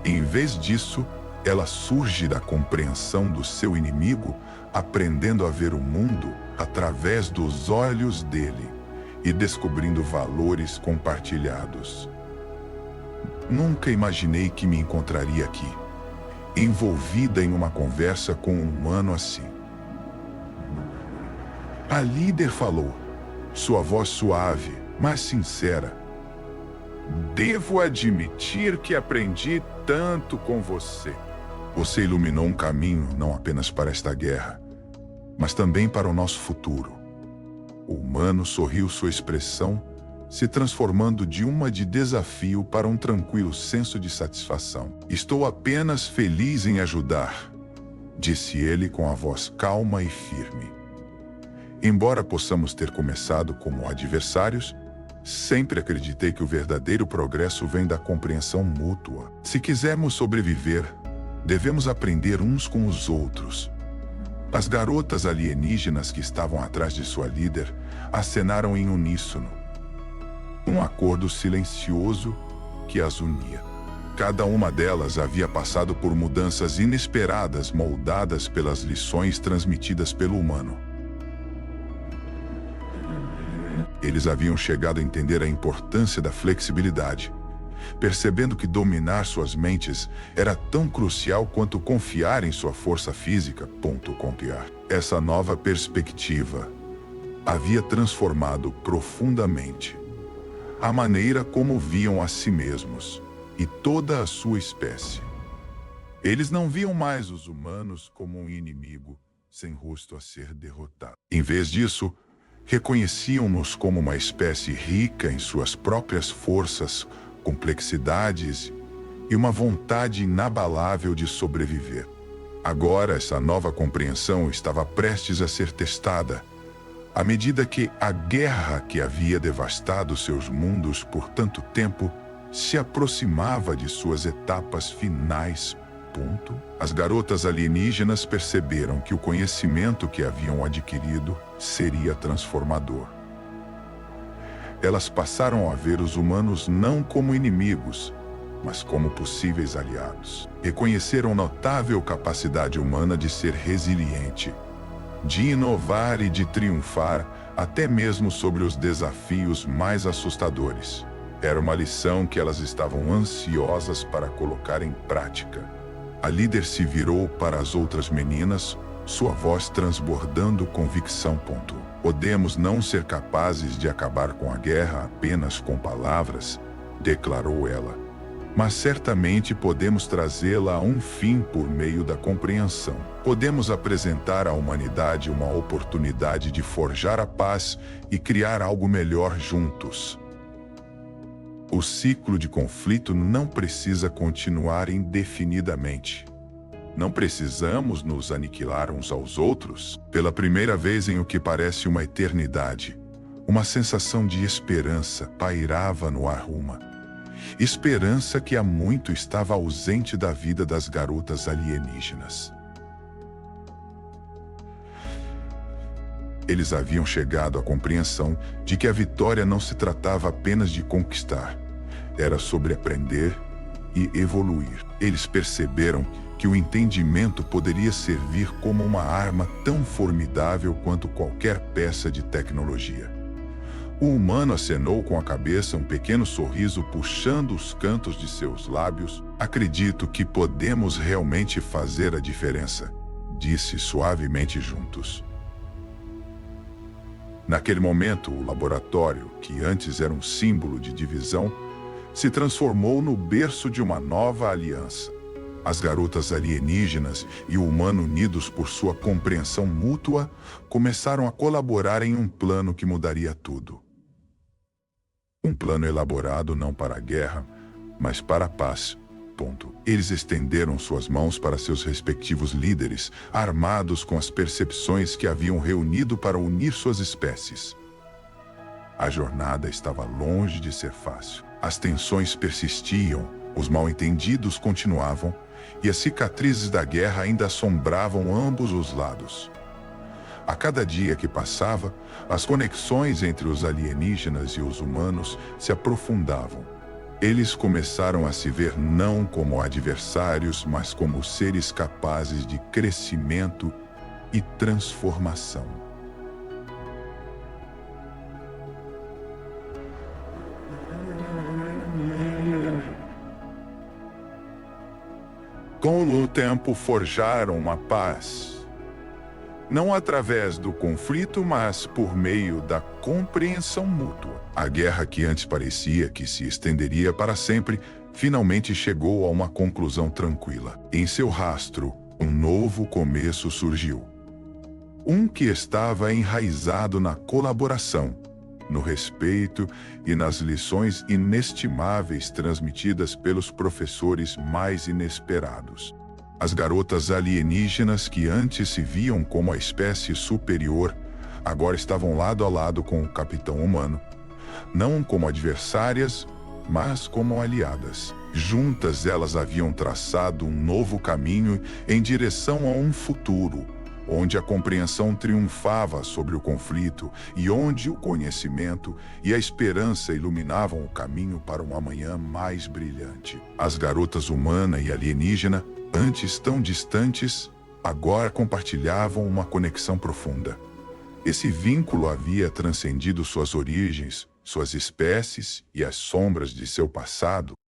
Em vez disso, ela surge da compreensão do seu inimigo, aprendendo a ver o mundo através dos olhos dele e descobrindo valores compartilhados. Nunca imaginei que me encontraria aqui, envolvida em uma conversa com um humano assim. A líder falou, sua voz suave, mas sincera. Devo admitir que aprendi tanto com você. Você iluminou um caminho não apenas para esta guerra, mas também para o nosso futuro. O humano sorriu, sua expressão se transformando de uma de desafio para um tranquilo senso de satisfação. Estou apenas feliz em ajudar, disse ele com a voz calma e firme. Embora possamos ter começado como adversários, sempre acreditei que o verdadeiro progresso vem da compreensão mútua. Se quisermos sobreviver, devemos aprender uns com os outros. As garotas alienígenas que estavam atrás de sua líder acenaram em uníssono. Um acordo silencioso que as unia. Cada uma delas havia passado por mudanças inesperadas, moldadas pelas lições transmitidas pelo humano. Eles haviam chegado a entender a importância da flexibilidade, percebendo que dominar suas mentes era tão crucial quanto confiar em sua força física. Confiar. Essa nova perspectiva havia transformado profundamente a maneira como viam a si mesmos e toda a sua espécie. Eles não viam mais os humanos como um inimigo sem rosto a ser derrotado. Em vez disso, reconheciam-nos como uma espécie rica em suas próprias forças, complexidades e uma vontade inabalável de sobreviver. Agora, essa nova compreensão estava prestes a ser testada, à medida que a guerra que havia devastado seus mundos por tanto tempo se aproximava de suas etapas finais. As garotas alienígenas perceberam que o conhecimento que haviam adquirido seria transformador. Elas passaram a ver os humanos não como inimigos, mas como possíveis aliados. Reconheceram notável capacidade humana de ser resiliente, de inovar e de triunfar, até mesmo sobre os desafios mais assustadores. Era uma lição que elas estavam ansiosas para colocar em prática. A líder se virou para as outras meninas, sua voz transbordando convicção. Podemos não ser capazes de acabar com a guerra apenas com palavras, declarou ela. Mas certamente podemos trazê-la a um fim por meio da compreensão. Podemos apresentar à humanidade uma oportunidade de forjar a paz e criar algo melhor juntos. O ciclo de conflito não precisa continuar indefinidamente. Não precisamos nos aniquilar uns aos outros. Pela primeira vez em o que parece uma eternidade, uma sensação de esperança pairava no ar. Esperança que há muito estava ausente da vida das garotas alienígenas. Eles haviam chegado à compreensão de que a vitória não se tratava apenas de conquistar. Era sobre aprender e evoluir. Eles perceberam que o entendimento poderia servir como uma arma tão formidável quanto qualquer peça de tecnologia. O humano acenou com a cabeça, um pequeno sorriso puxando os cantos de seus lábios. Acredito que podemos realmente fazer a diferença, disse suavemente juntos. Naquele momento, o laboratório, que antes era um símbolo de divisão, se transformou no berço de uma nova aliança. As garotas alienígenas e o humano, unidos por sua compreensão mútua, começaram a colaborar em um plano que mudaria tudo. Um plano elaborado não para a guerra, mas para a paz. Eles estenderam suas mãos para seus respectivos líderes, armados com as percepções que haviam reunido para unir suas espécies. A jornada estava longe de ser fácil. As tensões persistiam, os mal-entendidos continuavam, e as cicatrizes da guerra ainda assombravam ambos os lados. A cada dia que passava, as conexões entre os alienígenas e os humanos se aprofundavam. Eles começaram a se ver não como adversários, mas como seres capazes de crescimento e transformação. Com o tempo forjaram uma paz. Não através do conflito, mas por meio da compreensão mútua. A guerra que antes parecia que se estenderia para sempre, finalmente chegou a uma conclusão tranquila. Em seu rastro, um novo começo surgiu. Um que estava enraizado na colaboração, no respeito e nas lições inestimáveis transmitidas pelos professores mais inesperados. As garotas alienígenas que antes se viam como a espécie superior, agora estavam lado a lado com o capitão humano, não como adversárias, mas como aliadas. Juntas elas haviam traçado um novo caminho em direção a um futuro, onde a compreensão triunfava sobre o conflito e onde o conhecimento e a esperança iluminavam o caminho para um amanhã mais brilhante. As garotas humana e alienígena, antes tão distantes, agora compartilhavam uma conexão profunda. Esse vínculo havia transcendido suas origens, suas espécies e as sombras de seu passado,